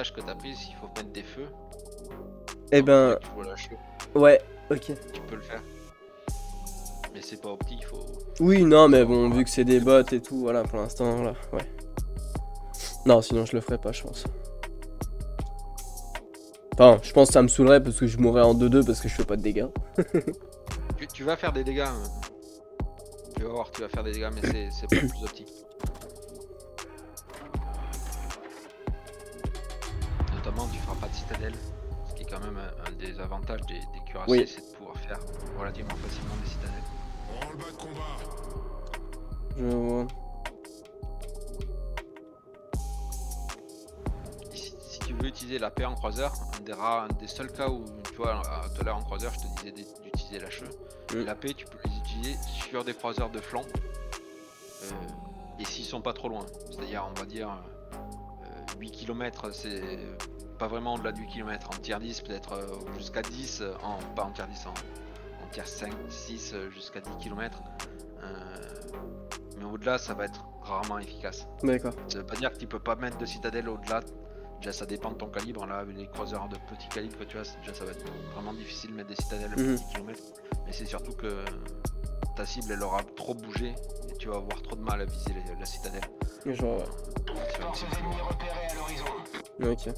l'avantage que t'as pris, s'il faut mettre des feux, Eh donc ben, tu vois la cheveux, ouais, ok. tu peux le faire. Mais c'est pas optique, Oui, non, mais faut bon, avoir vu que c'est des bots et tout, voilà, pour l'instant, là, ouais. Non, sinon je le ferais pas, je pense. Enfin, je pense que ça me saoulerait parce que je mourrais en 2-2 parce que je fais pas de dégâts. tu vas faire des dégâts, hein. Tu vas voir, tu vas faire des dégâts, mais c'est pas le plus optique. Notamment, tu feras pas de citadelle, ce qui est quand même un des avantages des cuirassés, Oui. c'est de pouvoir faire relativement facilement des citadelles. Branle-bas de combat. Je vois. Et si tu veux utiliser la paix en croiseur, un des seuls cas où, tu vois, tout à l'heure en croiseur, je te disais d'utiliser la cheveux. Et la paix, tu peux les utiliser sur des croiseurs de flanc. Et s'ils sont pas trop loin, c'est-à-dire, on va dire 8 km, c'est pas vraiment au-delà de 8 km. En tier 10, peut-être jusqu'à 10, pas en tier 10, en tier 5, 6, jusqu'à 10 km. Mais au-delà, ça va être rarement efficace. D'accord. Ça veut pas dire que tu peux pas mettre de citadelle au-delà. Déjà, ça dépend de ton calibre. Là, avec les croiseurs de petit calibre que tu as, déjà, ça va être vraiment difficile de mettre des citadelles à plus de 10 km. Mais c'est surtout que ta cible, elle aura trop bougé et tu vas avoir trop de mal à viser la citadelle. Genre, ouais. Forces ennemies repérées à l'horizon. Ok.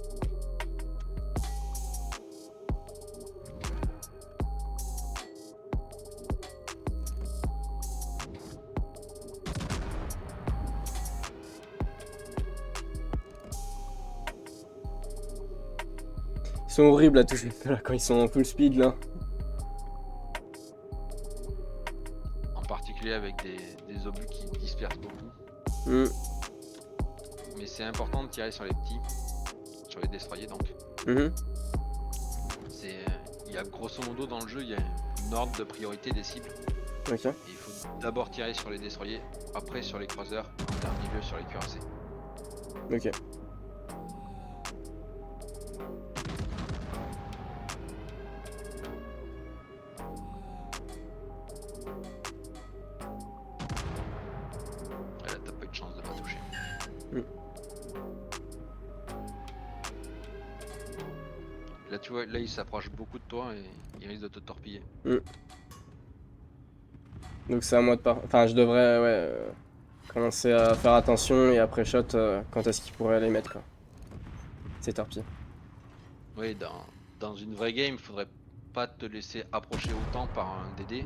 Ils sont horribles à toucher là, quand ils sont en full speed là. En particulier avec des obus qui dispersent beaucoup. Mais c'est important de tirer sur les petits, sur les destroyers donc. Il y a grosso modo dans le jeu, il y a une ordre de priorité des cibles. Ok. Et il faut d'abord tirer sur les destroyers, après sur les croiseurs, en dernier lieu sur les cuirassés. Ok. Et là, t'as pas eu de chance de pas toucher. Là, tu vois, là, il s'approche beaucoup de toi et il risque de te torpiller. Donc c'est à moi de Enfin, je devrais, ouais, commencer à faire attention et après shot, quand est-ce qu'il pourrait les mettre, quoi. C'est torpille. Oui, dans une vraie game, il faudrait pas te laisser approcher autant par un DD.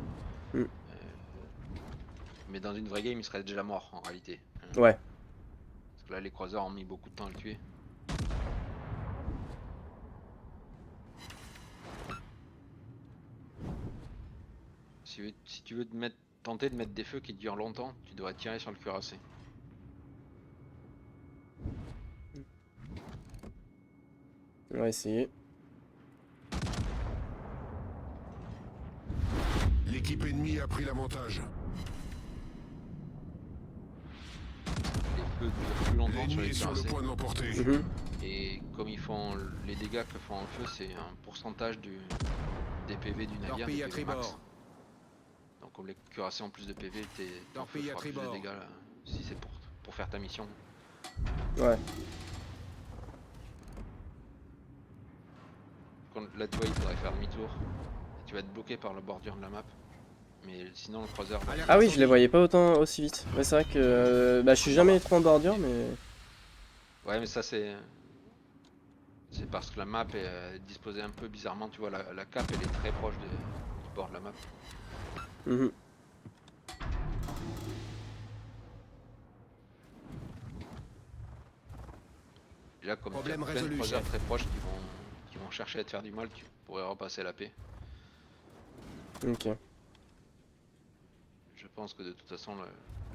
Mais dans une vraie game, il serait déjà mort en réalité. Ouais. Parce que là, les croiseurs ont mis beaucoup de temps à le tuer. Si tu veux tenter de mettre des feux qui durent longtemps, tu devrais tirer sur le cuirassé. On va essayer. L'équipe ennemie a pris l'avantage. Les feux durent plus longtemps sur L'ennemi les est sur le cuirassés. point de l'emporter. Et comme ils font les dégâts que font un feu, c'est un pourcentage des PV du navire, des PV max. Donc comme les cuirassés ont plus de PV, ton feu fera plus de dégâts là, si c'est pour faire ta mission. Ouais. Là tu vois, il faudrait faire demi-tour. Et tu vas être bloqué par la bordure de la map. Mais sinon le croiseur va... Ah oui, je les voyais pas aussi vite. Ouais, c'est vrai que bah, je suis jamais trop en bordure, mais... Ouais, mais ça c'est parce que la map est disposée un peu bizarrement. Tu vois, la cape elle est très proche du bord de la map. Et là, comme il y a plein de croiseurs très proches qui vont chercher à te faire du mal, tu pourrais repasser la paix. Ok. Je pense que de toute façon,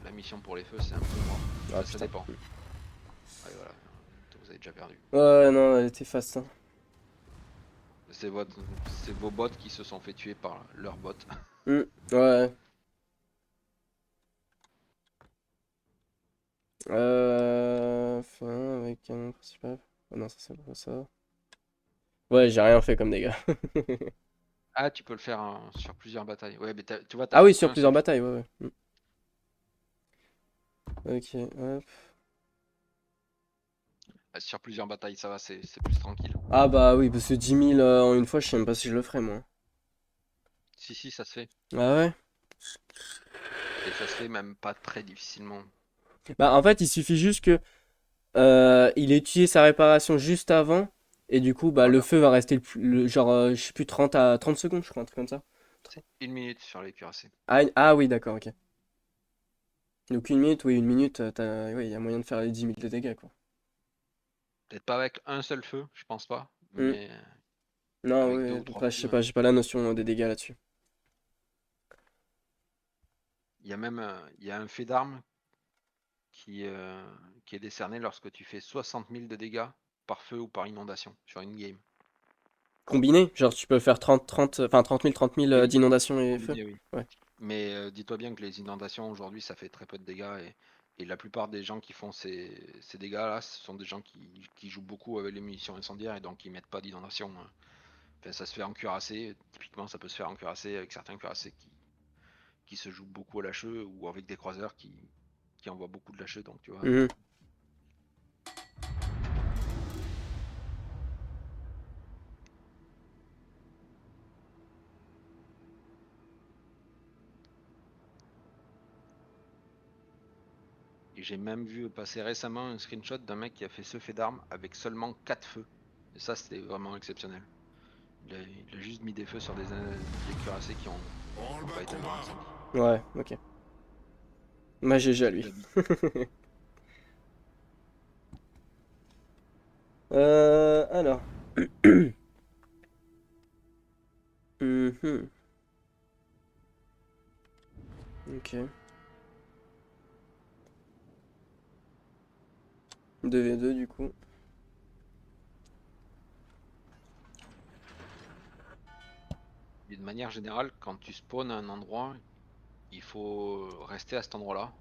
la mission pour les feux, c'est un peu mort. Ah, Ça putain. dépend. Ouais, voilà, vous avez déjà perdu. Ouais, non, elle était fast. Hein. C'est vos bots qui se sont fait tuer par leurs bots. Ouais. Fin avec canon principal. Oh non, ça c'est pas ça. Ouais, j'ai rien fait comme dégâts. Ah, tu peux le faire sur plusieurs batailles. Ouais, mais tu vois, t'as Ah oui, fait sur un plusieurs seul. batailles, ouais. Ok, hop. Sur plusieurs batailles, ça va, c'est plus tranquille. Ah bah oui, parce que 10 000 en une fois, je sais même pas si je le ferai, moi. Si, ça se fait. Ah ouais? Et ça se fait même pas très difficilement. Bah en fait, il suffit juste que il ait utilisé sa réparation juste avant, et du coup, bah le Voilà. feu va rester genre, je sais plus, 30 à 30 secondes, je crois, un truc comme ça. C'est 1 minute sur les cuirassés. Ah oui, d'accord, ok. Donc une minute, oui, une minute, oui, il y a moyen de faire les 10 000 de dégâts, quoi. Peut-être pas avec un seul feu, je pense pas. Hmm. Mais Non, avec deux oui, ou trois après, je sais feux. pas, j'ai pas la notion des dégâts là-dessus. Il y a même il y a un fait d'armes qui est décerné lorsque tu fais 60 000 de dégâts par feu ou par inondation sur une game. Combiné, genre tu peux faire 30 000 Oui, d'inondations et feu. combiné, oui. Ouais. Mais dis-toi bien que les inondations aujourd'hui, ça fait très peu de dégâts et la plupart des gens qui font ces dégâts-là, ce sont des gens qui jouent beaucoup avec les munitions incendiaires et donc ils mettent pas d'inondation. Enfin, ça se fait en cuirassé. Typiquement, ça peut se faire en cuirassé avec certains cuirassés qui se jouent beaucoup à lâcheux ou avec des croiseurs qui envoient beaucoup de lâcheux. Donc tu vois. Mhm. Et j'ai même vu passer récemment un screenshot d'un mec qui a fait ce fait d'armes avec seulement 4 feux. Et ça, c'était vraiment exceptionnel. Il a juste mis des feux sur des cuirassés qui ont Branle-bas pas de été dans combat. l'incendie. Ouais, ok. Bah GG à C'est lui. de la bite. Alors. Mhm. Ok. 2v2 du coup. Et de manière générale, quand tu spawns à un endroit, il faut rester à cet endroit-là.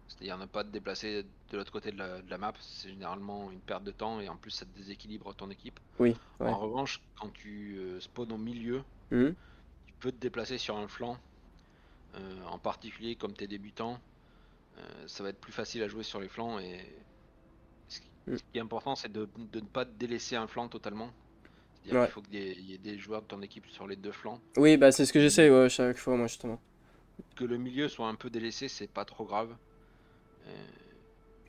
C'est-à-dire ne pas te déplacer de l'autre côté de la map. C'est généralement une perte de temps et en plus ça te déséquilibre ton équipe. Oui, ouais. En revanche, quand tu spawns au milieu, Mhm. tu peux te déplacer sur un flanc. En particulier comme tu es débutant, ça va être plus facile à jouer sur les flancs et Mhm. ce qui est important c'est de ne pas délaisser un flanc totalement. C'est-à-dire qu'il Ouais. faut qu'il y ait des joueurs de ton équipe sur les deux flancs. Oui, bah c'est ce que j'essaie, ouais, chaque fois, moi, justement. Que le milieu soit un peu délaissé, c'est pas trop grave.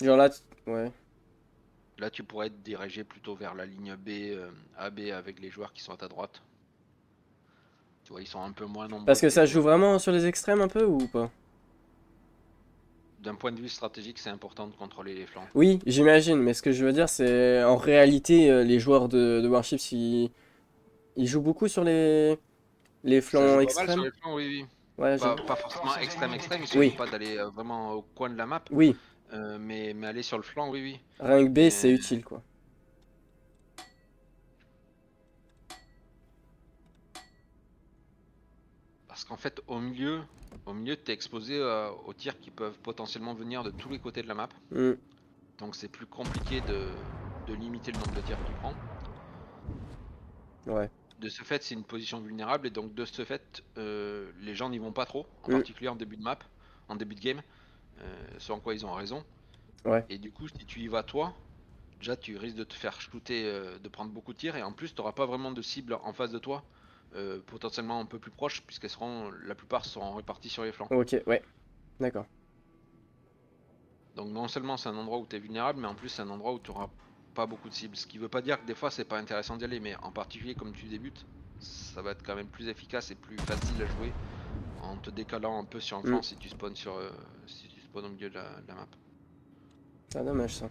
Genre là, ouais. Là, tu pourrais être dirigé plutôt vers la ligne B, AB avec les joueurs qui sont à ta droite. Tu vois, ils sont un peu moins nombreux Parce que que tes ça joue joueurs. vraiment sur les extrêmes un peu ou pas? D'un point de vue stratégique, c'est important de contrôler les flancs. Oui, j'imagine, mais ce que je veux dire, c'est en réalité, les joueurs de Warships, ils jouent beaucoup sur les Ça joue flancs pas mal sur extrêmes. les flancs, oui, oui. Ouais, Pas, j'avoue. pas forcément extrême, extrême, il suffit Oui, pas d'aller vraiment au coin de la map. oui. Mais aller sur le flanc, oui, oui. Rien que B, c'est Euh, utile, quoi. Parce qu'en fait, au milieu, tu es exposé aux tirs qui peuvent potentiellement venir de tous les côtés de la map. Hmm. Donc c'est plus compliqué de limiter le nombre de tirs que tu prends. Ouais. De ce fait, c'est une position vulnérable et donc de ce fait, les gens n'y vont pas trop, en Hmm. particulier en début de map, en début de game, ce en quoi ils ont raison. Ouais. Et du coup, si tu y vas toi, déjà tu risques de te faire shooter, de prendre beaucoup de tirs et en plus tu n'auras pas vraiment de cible en face de toi, potentiellement un peu plus proche la plupart seront répartis sur les flancs. Ok, ouais. D'accord. Donc non seulement c'est un endroit où tu es vulnérable, mais en plus c'est un endroit où tu n'auras pas beaucoup de cibles. Ce qui veut pas dire que des fois c'est pas intéressant d'y aller, mais en particulier comme tu débutes, ça va être quand même plus efficace et plus facile à jouer en te décalant un peu sur un Hmm. flanc si tu spawns au milieu de la map. Ah, dommage ça.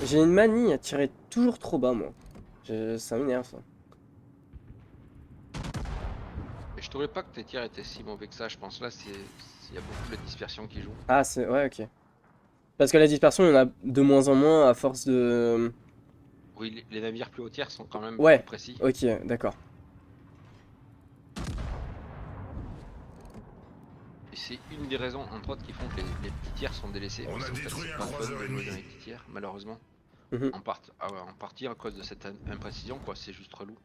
J'ai une manie à tirer toujours trop bas, moi. Ça m'énerve, ça. Et je trouvais pas que tes tirs étaient si mauvais que ça, je pense là il y a beaucoup de la dispersion qui joue. Ah, c'est... Ouais, ok. Parce que la dispersion, il y en a de moins en moins à force de... Oui, les navires plus haut tiers sont quand même plus Ouais, précis. ok, d'accord. Et c'est une des raisons, entre autres, qui font que les petits tiers sont délaissés. On a Parce qu'en fait, détruit c'est un pas fun croiseur de jouer ennemi. dans les petits tiers, malheureusement. Mhm. En partie à cause de cette imprécision, quoi. C'est juste relou.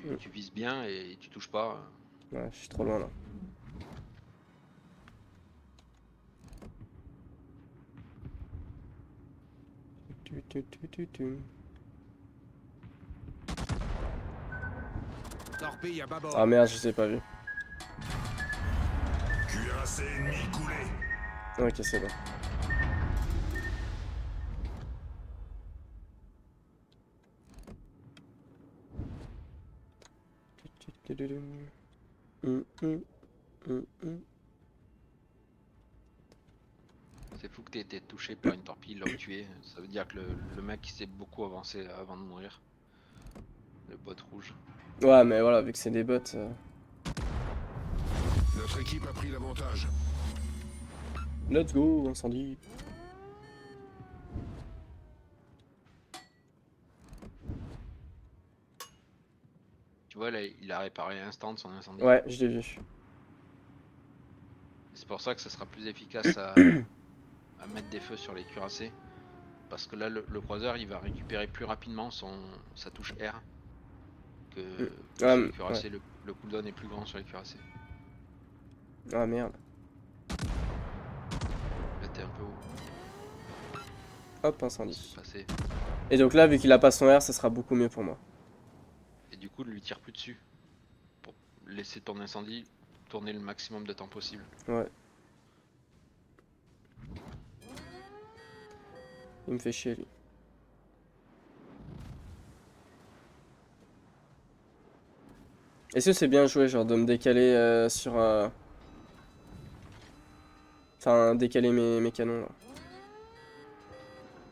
Mm. Tu vises bien et tu touches pas. Ouais, je suis trop loin là. Torpille à bâbord. Ah merde, je les ai pas vu. Cuirassé ennemi coulé. Ok, c'est bon. C'est fou que t'aies été touché par une torpille là où tu es. Ça veut dire que le mec s'est beaucoup avancé avant de mourir. Le bot rouge. Ouais, mais voilà, vu que c'est des bots. Notre équipe a pris l'avantage. Let's go, incendie. Tu vois, là, il a réparé instant son incendie. Ouais, je l'ai vu. C'est pour ça que ça sera plus efficace à mettre des feux sur les cuirassés. Parce que là, le croiseur, il va récupérer plus rapidement sa touche R que Ah, sur les ouais. cuirassés. Le cooldown est plus grand sur les cuirassés. Ah merde. Là, t'es un peu haut. Hop, C'est incendie. passé. Et donc là, vu qu'il a pas son R, ça sera beaucoup mieux pour moi. Et du coup, ne lui tire plus dessus. Pour laisser ton incendie tourner le maximum de temps possible. Ouais. Il me fait chier, lui. Est-ce que c'est bien joué, genre, de me décaler sur... Enfin, décaler mes canons, là.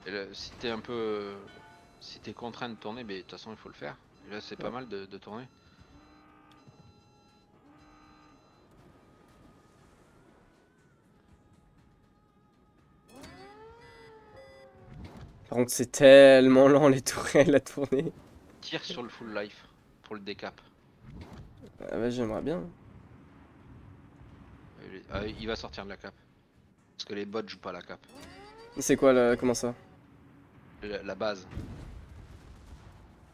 Et là, si t'es un peu... si t'es contraint de tourner, mais de toute façon, il faut le faire. Et là, c'est pas Ouais. mal de tourner. Par contre, c'est tellement lent, les tourelles à tourner. Tire sur le full life pour le décap. Ah ouais, j'aimerais bien. Il va sortir de la cape. Parce que les bots jouent pas la cape. C'est quoi, là, comment ça? La base.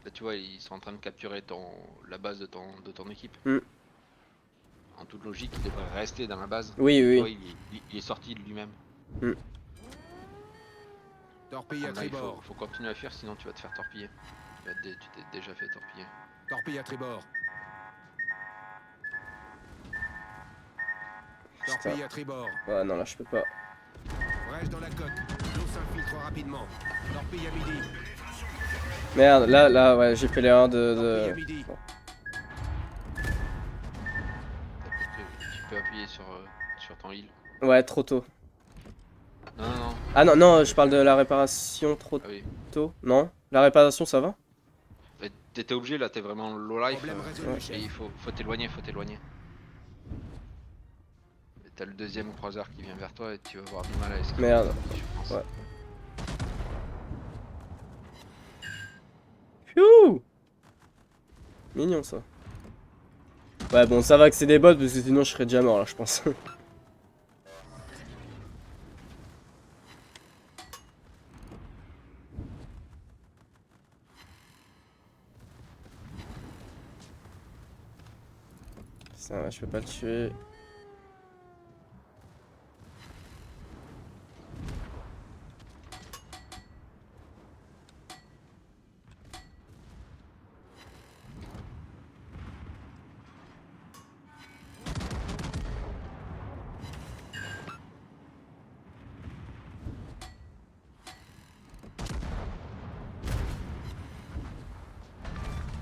Là, tu vois, ils sont en train de capturer la base de ton équipe. Hmm. En toute logique, il devrait rester dans la base. Oui, Tu oui, vois, oui. il est sorti de lui-même. Torpille à Là, il tribord. faut continuer à fuir, sinon tu vas te faire torpiller. Tu t'es déjà fait torpiller. Torpille à tribord. Torpille à tribord. Ah non, là, je peux pas. Brèche dans la coque. L'eau s'infiltre rapidement. Torpille à midi. Merde, là, ouais, j'ai fait l'erreur Torpille à midi. Bon. Tu peux appuyer sur ton heal. Ouais, trop tôt. Non, non, non. Ah non, non, je parle de la réparation trop Ah oui. tôt. Non? La réparation, ça va? T'étais obligé, là, t'es vraiment low life. Problème résolu, ouais. Et chef. il faut t'éloigner, T'as le deuxième croiseur qui vient vers toi et tu vas avoir du mal à esquiver. Merde. Je pense. Ouais. Pfiou! Mignon, ça. Ouais, bon, ça va que c'est des bots, parce que sinon je serais déjà mort, là, je pense. Ça va, je peux pas le tuer.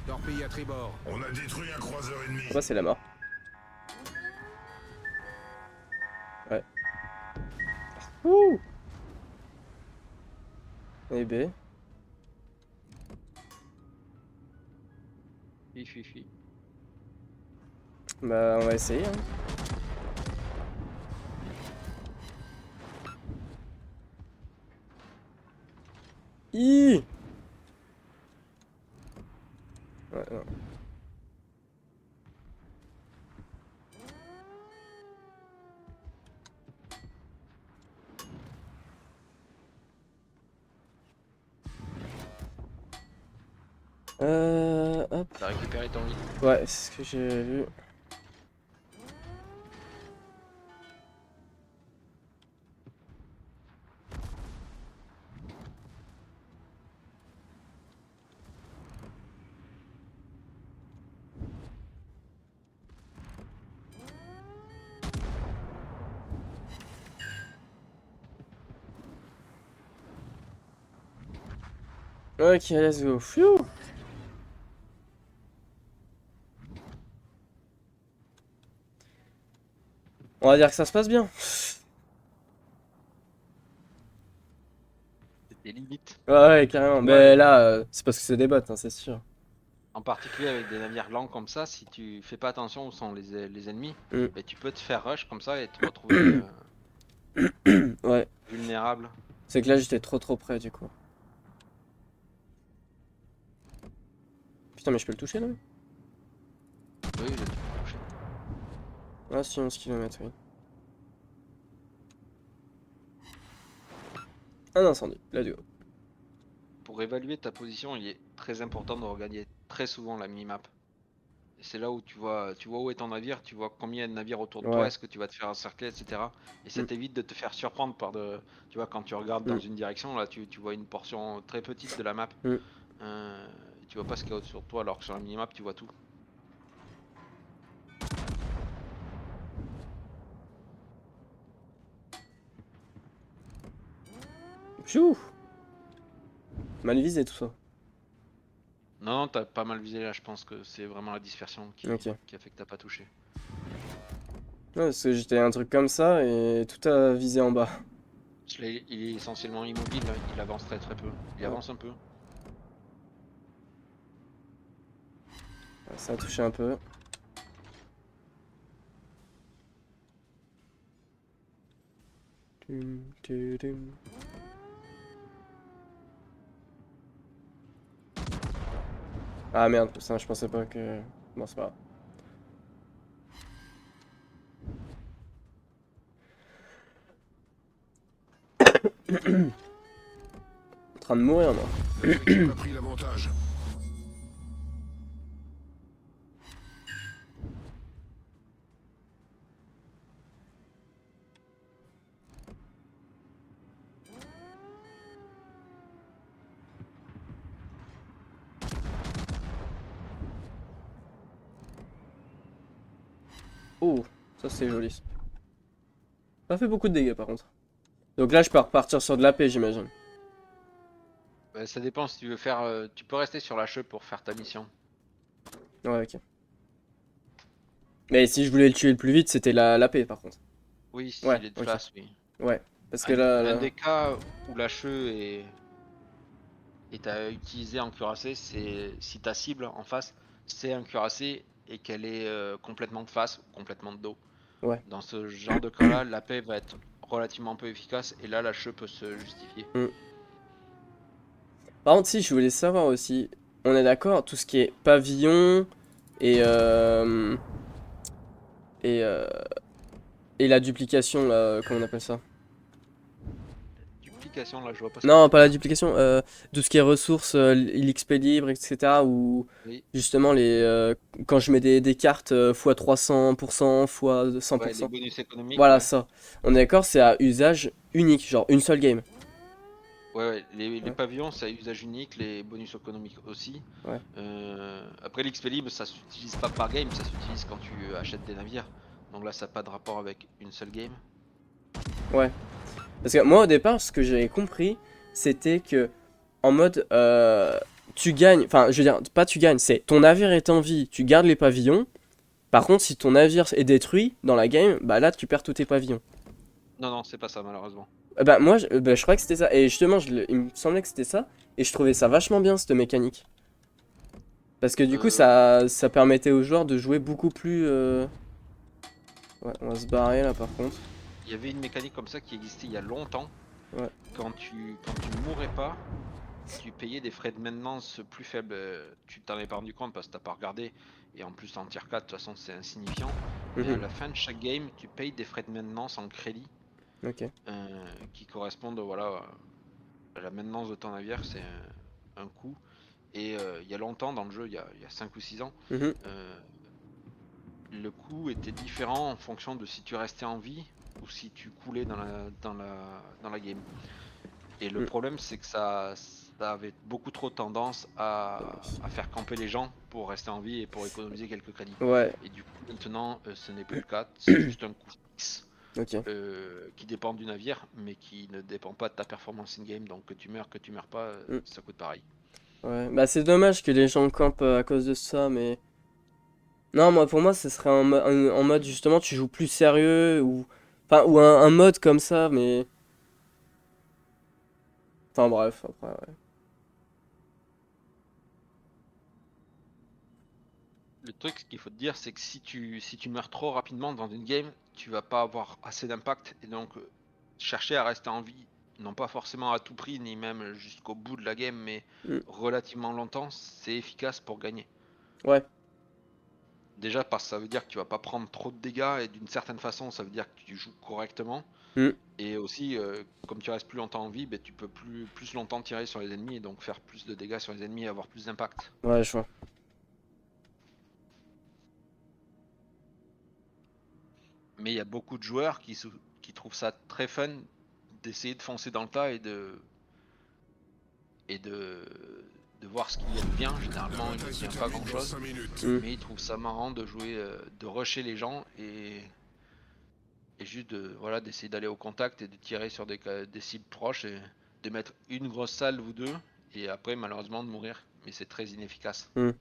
Torpille à tribord. On a détruit un croiseur ennemi. Bah, c'est la mort. Ouais. Ouh! Et B. Fi. Bah, on va essayer, hein. Ih! Ouais, non. Hop. T'as récupéré ton lit. Ouais, c'est ce que j'ai vu. Ok, let's go. Phew. On va dire que ça se passe bien. C'était limite. Ouais, carrément. Ouais. Mais là, c'est parce que c'est des bots, hein, c'est sûr. En particulier avec des navires lents comme ça, si tu fais pas attention où sont les ennemis, Mm. ben, tu peux te faire rush comme ça et te retrouver Ouais, vulnérable. c'est que là j'étais trop près du coup. Putain, mais je peux le toucher là? Oui, là, tu peux toucher. Ah, si, 11 km, oui. Un incendie, let's go. Pour évaluer ta position, il est très important de regarder très souvent la minimap. Et c'est là où tu vois où est ton navire, tu vois combien il y a de navires autour de toi, Ouais. est-ce que tu vas te faire encercler, etc. Et ça Mm. t'évite de te faire surprendre par tu vois, quand tu regardes dans Mm. une direction, là, tu vois une portion très petite de la map. Mm. Tu vois pas ce qu'il y a autour de toi, alors que sur la minimap, tu vois tout. Pfiou. Mal visé tout ça. Non, non, t'as pas mal visé là, je pense que c'est vraiment la dispersion Ok. qui a fait que t'as pas touché. Ouais, parce que j'étais un truc comme ça et tout a visé en bas. Il est essentiellement immobile, là, il avance très peu. Il Ouais, avance un peu. ça a touché un peu. Tum, tudum. Ah merde, ça je pensais pas que... Bon, c'est pas grave. En train de mourir moi. Notre équipe a pris l'avantage. Oh, ça c'est joli. Ça fait beaucoup de dégâts par contre. Donc là je peux repartir sur de la paix j'imagine. Bah, ça dépend si tu veux faire. Tu peux rester sur la cheveux pour faire ta mission. Ouais, ok. Mais si je voulais le tuer le plus vite, c'était la paix par contre. Oui, Ouais, s'il est de ok. face, oui. Ouais. Parce que là, Un là... des cas où la cheveux est à utiliser en cuirassé, c'est si ta cible en face, c'est un cuirassé et qu'elle est complètement de face ou complètement de dos. Ouais. Dans ce genre de cas-là, la paix va être relativement peu efficace et là, la cheveux peut se justifier. Hmm. Par contre, si, je voulais savoir aussi, on est d'accord, tout ce qui est pavillon et, euh, et, euh, et la duplication, là, comment on appelle ça? Duplication, là, je vois pas ce que Non, tu veux pas la dire. duplication, tout ce qui est ressources, l'XP libre, etc. Ou Oui, justement, quand je mets des cartes fois 300%, fois ouais, les 100%. bonus économiques, Voilà ouais. ça. On est d'accord, c'est à usage unique, genre une seule game. Ouais, ouais, les Ouais, pavillons, c'est à usage unique, les bonus économiques aussi. ouais. Après, l'XP libre, ça s'utilise pas par game, ça s'utilise quand tu achètes des navires. Donc là, ça n'a pas de rapport avec une seule game. Ouais. Parce que moi, au départ, ce que j'avais compris, c'était que en mode tu gagnes, enfin je veux dire pas tu gagnes, c'est ton navire est en vie, tu gardes les pavillons. Par contre, si ton navire est détruit dans la game, bah là tu perds tous tes pavillons. Non, non, c'est pas ça, malheureusement. Bah moi je crois que c'était ça, et justement il me semblait que c'était ça, et je trouvais ça vachement bien cette mécanique. Parce que du coup Euh, ça permettait aux joueurs de jouer beaucoup plus... Ouais, on va se barrer là par contre. Il y avait une mécanique comme ça qui existait il y a longtemps. Ouais. Quand tu mourais pas, tu payais des frais de maintenance plus faibles. Tu t'en es pas rendu compte parce que t'as pas regardé. Et en plus, en tier 4, de toute façon, c'est insignifiant. Mais à Mhm. la fin de chaque game, tu payes des frais de maintenance en crédit Ok. qui correspondent voilà, à la maintenance de ton navire. C'est un coût. Et il y a longtemps dans le jeu, il y a 5 ou 6 ans, Mhm. euh, le coup était différent en fonction de si tu restais en vie ou si tu coulais dans la game. Et le Mm. problème, c'est que ça avait beaucoup trop tendance à faire camper les gens pour rester en vie et pour économiser quelques crédits. Ouais, Et du coup, maintenant, ce n'est plus le cas. C'est juste un coup fixe ok. qui dépend du navire, mais qui ne dépend pas de ta performance in-game. Donc que tu meurs pas, Mm. ça coûte pareil. Ouais, bah c'est dommage que les gens campent à cause de ça, mais... Non, moi, pour moi, ce serait en mode, justement, tu joues plus sérieux, ou... Enfin, ou un mode comme ça, mais... Enfin, bref, après, ouais. Le truc, ce qu'il faut te dire, c'est que si tu meurs trop rapidement dans une game, tu vas pas avoir assez d'impact. Et donc, chercher à rester en vie, non pas forcément à tout prix, ni même jusqu'au bout de la game, mais Mm. relativement longtemps, c'est efficace pour gagner. Ouais, Déjà parce que ça veut dire que tu vas pas prendre trop de dégâts et d'une certaine façon, ça veut dire que tu joues correctement. mm. Et aussi, comme tu restes plus longtemps en vie, ben, tu peux plus longtemps tirer sur les ennemis et donc faire plus de dégâts sur les ennemis et avoir plus d'impact. Ouais, je vois. Mais il y a beaucoup de joueurs qui trouvent ça très fun d'essayer de foncer dans le tas et de voir ce qu'ils gagnent bien. La Généralement, ils ne bataille se gagnent pas termine grand dans chose, 5 minutes. Mm. mais ils trouvent ça marrant de jouer, de rusher les gens et juste voilà, d'essayer d'aller au contact et de tirer sur des cibles proches et de mettre une grosse salle ou deux et après, malheureusement, de mourir. Mais c'est très inefficace. Mm. Et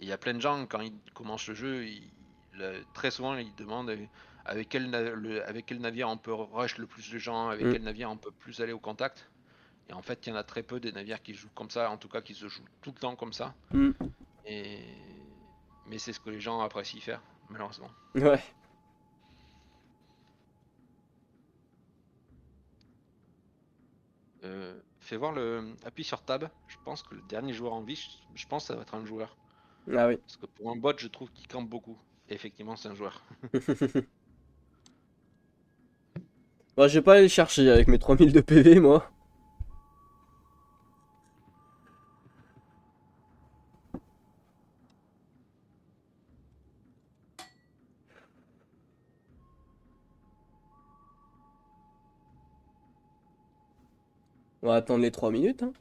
il y a plein de gens, quand ils commencent le jeu, très souvent, ils demandent avec quel navire on peut rush le plus de gens, avec Mm. quel navire on peut plus aller au contact. Et en fait, il y en a très peu des navires qui jouent comme ça, en tout cas qui se jouent tout le temps comme ça. Mm. Et... Mais c'est ce que les gens apprécient faire, malheureusement. Ouais. Fais voir appuie sur Tab. Je pense que le dernier joueur en vie, je pense que ça va être un joueur. Ah oui. Parce que pour un bot, je trouve qu'il campe beaucoup. Et effectivement, c'est un joueur. Bah, je vais pas aller le chercher avec mes 3000 de PV, moi. On va attendre les 3 minutes, hein.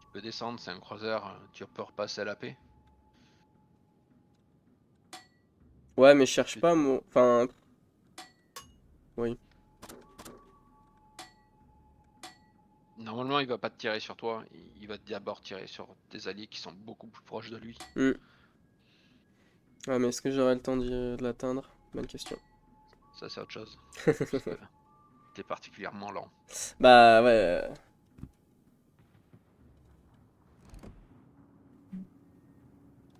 Tu peux descendre, c'est un croiseur, tu peux repasser à la paix. Ouais, mais je cherche pas, moi. Enfin, oui. Normalement, il va pas te tirer sur toi, il va d'abord tirer sur tes alliés qui sont beaucoup plus proches de lui. Mm. Ouais, mais est-ce que j'aurai le temps de l'atteindre? Bonne question. Ça, c'est autre chose. Parce que t'es particulièrement lent. Bah, ouais.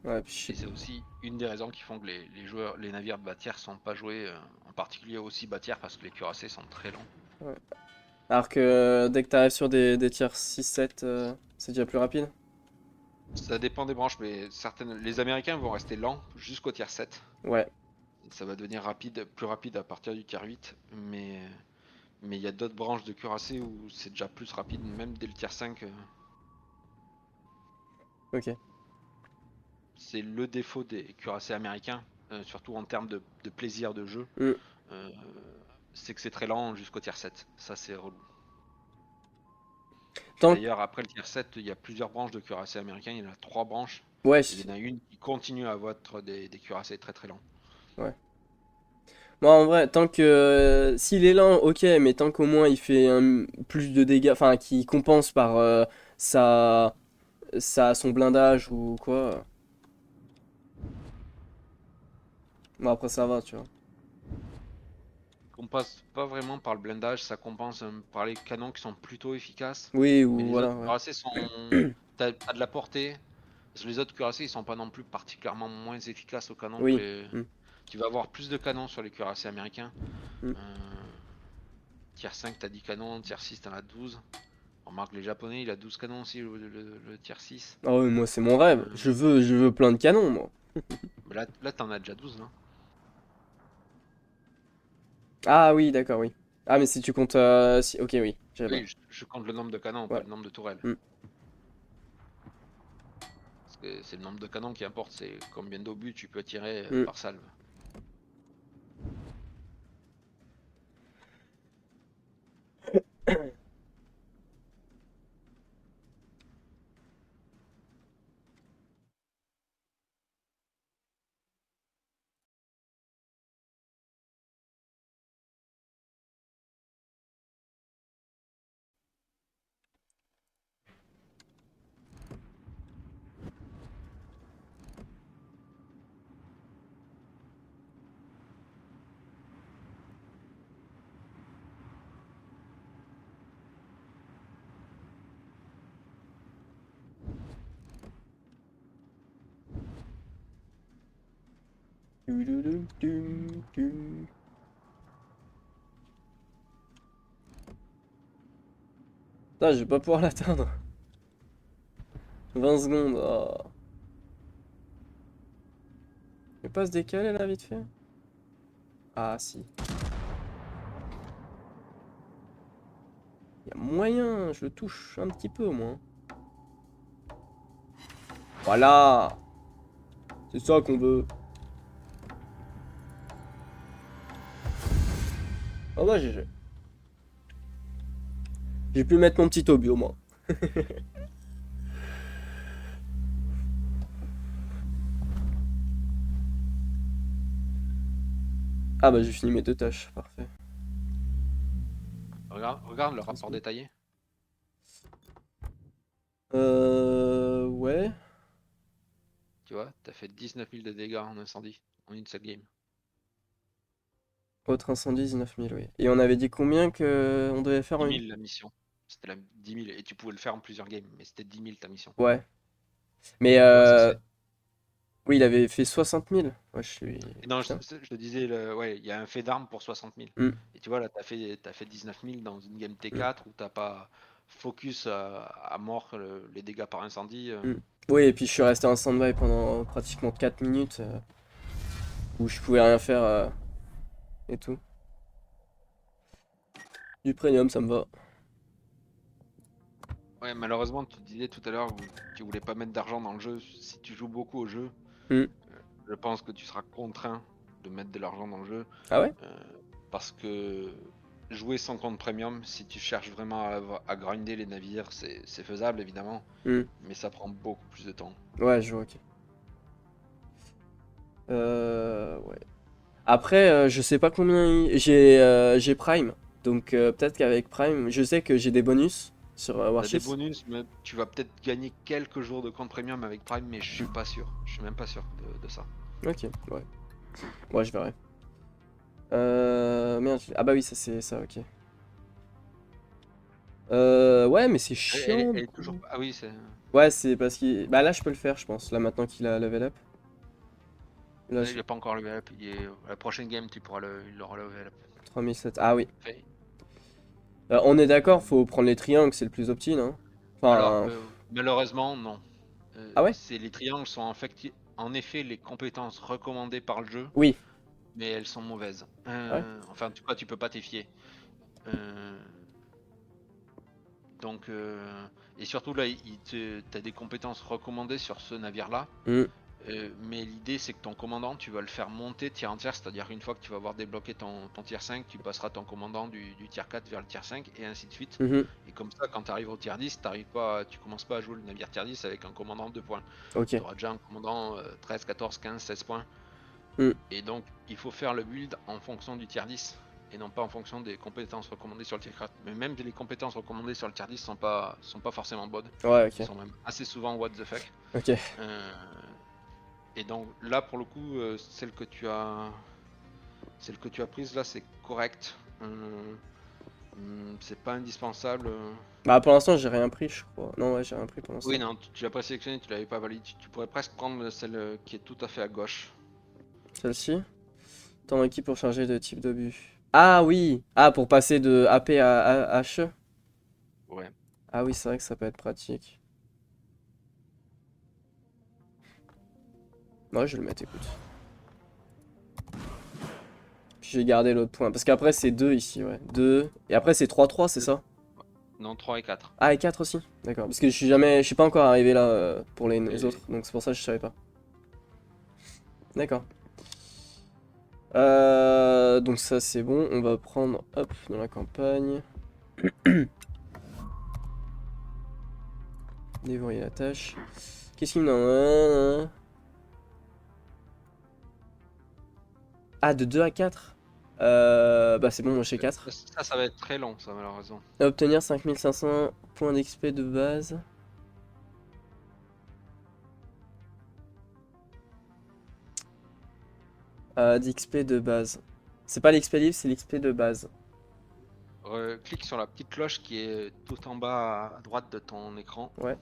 Ouais, puis je Et sais c'est aussi une des raisons qui font que les joueurs, les navires de bâtière sont pas joués, en particulier aussi bâtière parce que les cuirassés sont très lents. ouais. Alors que dès que t'arrives sur des tiers 6-7, c'est déjà plus rapide. Ça dépend des branches, mais les Américains vont rester lents jusqu'au tiers 7. Ouais. Ça va devenir plus rapide à partir du tiers 8, mais il y a d'autres branches de cuirassés où c'est déjà plus rapide, même dès le tiers 5. Ok. C'est le défaut des cuirassés américains, surtout en termes de plaisir de jeu, Mm. euh, c'est que c'est très lent jusqu'au tiers 7. Ça, c'est relou. Tant que... D'ailleurs, après le tiers 7, il y a plusieurs branches de cuirassés américains. Il y en a trois branches. Ouais. Et il y en a une qui continue à avoir des cuirassés très très lents. Ouais. Moi, en vrai, tant que... s'il est lent, ok, mais tant qu'au moins il fait plus de dégâts, enfin, qu'il compense par sa... son blindage ou quoi. Bon, après, ça va, tu vois. On passe pas vraiment par le blindage, ça compense par les canons qui sont plutôt efficaces. Oui, Mais ou les autres voilà, ouais. cuirassés sont. T'as de la portée. Parce que les autres cuirassés, ils sont pas non plus particulièrement moins efficaces au canon que Oui. les. Mm. Tu vas avoir plus de canons sur les cuirassés américains. Mm. Euh, Tier 5, t'as 10 canons, tier 6, t'en as 12. Remarque, les japonais, il a 12 canons aussi, le tier 6. Ah ouais, moi, c'est mon rêve. Je veux plein de canons, moi. Mais là t'en as déjà 12, hein. Ah oui, d'accord, oui. Ah, mais si tu comptes... Ok, oui, j'avais Oui, pas. je compte le nombre de canons, pas Ouais. le nombre de tourelles. Hmm. Parce que c'est le nombre de canons qui importe, c'est combien d'obus tu peux tirer Hmm. par salve. Tududum. Putain, je vais pas pouvoir l'atteindre. 20 secondes. Oh. Je vais pas se décaler là, vite fait? Ah, si. Y a moyen, je le touche un petit peu au moins. Voilà! C'est ça qu'on veut. Oh bah GG. J'ai pu mettre mon petit obus au moins. Ah bah j'ai fini mes 2 tâches, parfait. Regarde le rapport détaillé. Ouais. Tu vois, t'as fait 19 000 de dégâts en incendie en une seule game. Autre incendie, 19 000, oui. Et on avait dit combien que on devait faire en 10 une? 000 la mission. C'était la 10 000 et tu pouvais le faire en plusieurs games, mais c'était 10 000 ta mission. Ouais. Mais Tu vois, ça se fait. oui, il avait fait 60 000. Ouais, je suis... Et non, Putain. je te disais, ouais, il y a un fait d'armes pour 60 000. Hmm. Et tu vois, là, t'as fait 19 000 dans une game Hmm. T4 où t'as pas focus à mort les dégâts par incendie. Hmm. Oui, et puis je suis resté en stand-by pendant pratiquement 4 minutes où je pouvais rien faire et tout. Du premium, ça me va. Ouais, malheureusement, tu disais tout à l'heure que tu voulais pas mettre d'argent dans le jeu. Si tu joues beaucoup au jeu, Hmm. je pense que tu seras contraint de mettre de l'argent dans le jeu. Ah ouais? euh, Parce que jouer sans compte premium, si tu cherches vraiment à grinder les navires, c'est faisable évidemment, Hmm. mais ça prend beaucoup plus de temps. Ouais, je vois, ok. Ouais. Après, je sais pas combien j'ai Prime. Donc peut-être qu'avec Prime, je sais que j'ai des bonus sur T'as des Warships. bonus, mais tu vas peut-être gagner quelques jours de compte premium avec Prime, mais je suis pas sûr. Je suis même pas sûr de ça. Ok, ouais. Ouais, je verrai. Merde. Ah bah oui, ça c'est ça, ok. Ouais, mais c'est chiant Elle du est toujours coup. pas. Ah oui, c'est. Ouais, c'est parce qu'il... Bah là, je peux le faire, je pense. Là, maintenant qu'il a level up. Là, Il a pas encore level up. La prochaine game, tu pourras il aura level up. 3007. Ah oui. Fait. On est d'accord, faut prendre les triangles, c'est le plus opti, non? Alors, Enfin... malheureusement, non. Ah ouais? Les triangles sont en effet les compétences recommandées par le jeu, Oui. mais elles sont mauvaises. Ah ouais? Enfin, en tout cas, tu peux pas t'y fier. Euh, donc, et surtout là, t'as des compétences recommandées sur ce navire-là. Hmm. Mais l'idée, c'est que ton commandant, tu vas le faire monter tier en tier, c'est-à-dire une fois que tu vas avoir débloqué ton tier 5, tu passeras ton commandant du tier 4 vers le tier 5 et ainsi de suite. Mhm. Et comme ça, quand tu arrives au tier 10, tu commences pas à jouer le navire tier 10 avec un commandant de 2 points. Ok. Tu auras déjà un commandant 13, 14, 15, 16 points. Hmm. Et donc, il faut faire le build en fonction du tier 10 et non pas en fonction des compétences recommandées sur le tier 4. Mais même les compétences recommandées sur le tier 10 sont pas forcément bonnes. Ouais, Elles ok. sont même assez souvent what the fuck. Ok. Euh, et donc là, pour le coup, celle que tu as prise là, c'est correct. C'est pas indispensable. Bah pour l'instant, j'ai rien pris, je crois. Non, ouais, j'ai rien pris pour Oui, l'instant. non, tu l'as pas sélectionné, tu l'avais pas validé. Tu pourrais presque prendre celle qui est tout à fait à gauche. Celle-ci? Temps équipe pour changer de type d'obus. Ah oui! Ah, pour passer de AP à HE? Ouais. Ah oui, c'est vrai que ça peut être pratique. Ouais, je vais le mettre, écoute. Puis j'ai gardé l'autre point. Parce qu'après c'est 2 ici, ouais. 2. Et après c'est 3-3, c'est ça? Non, 3 et 4. Ah, et 4 aussi? D'accord. Parce que je suis pas encore arrivé là pour les autres. Donc c'est pour ça que je savais pas. D'accord. Donc ça c'est bon. On va prendre, hop, dans la campagne. Dévorer la tâche. Qu'est-ce qu'il me donne? Ah, de 2 à 4? Bah c'est bon, moi j'ai 4. Ça va être très long, ça, malheureusement. Obtenir 5500 points d'XP de base. D'XP de base. C'est pas l'XP livre, c'est l'XP de base. Clique sur la petite cloche qui est tout en bas à droite de ton écran. Ouais.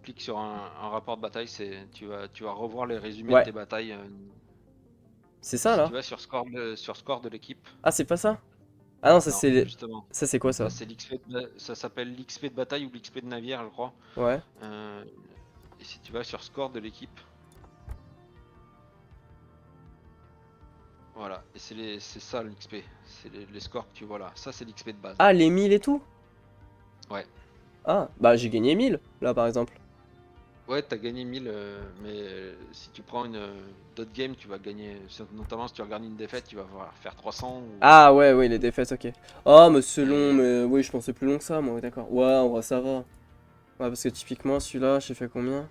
Clique sur un rapport de bataille, tu vas revoir les résumés Ouais. de tes batailles. C'est ça Si là? tu vas sur score de l'équipe. Ah, c'est pas ça? Ah non, ça Non, c'est. justement. Ça c'est quoi ça? Ça, c'est ça s'appelle l'XP de bataille ou l'XP de navire, je crois. Ouais. Et si tu vas sur score de l'équipe. Voilà, et c'est ça l'XP. C'est les scores que tu vois là. Ça, c'est l'XP de base. Ah, les 1000 et tout? Ouais. Ah, bah j'ai gagné 1000 là par exemple. Ouais, t'as gagné 1000, mais si tu prends d'autres games, tu vas gagner. Notamment si tu regardes une défaite, tu vas faire 300. Ah ouais, oui, les défaites, ok. Oh, mais c'est long, Et- mais oui, je pensais plus long que ça, moi, oui, d'accord. Ouais, en vrai, ça va. Ouais, parce que typiquement, celui-là, j'ai fait combien?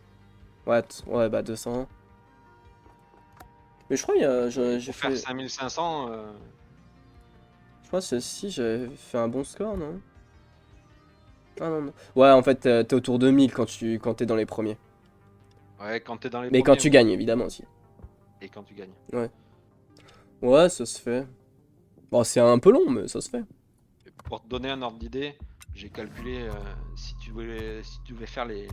Ouais, ouais, bah 200. Mais je crois j'ai Pour faire fait. 5500, Je crois que ceci, j'avais fait un bon score, non? Ah non, non. Ouais, en fait, t'es autour de 1000 quand t'es dans les premiers. ouais, quand t'es dans les Mais quand premiers, tu oui. gagnes, évidemment aussi. Et quand tu gagnes. Ouais. Ouais, ça se fait. Bon, c'est un peu long, mais ça se fait. Et pour te donner un ordre d'idée, j'ai calculé si tu devais faire les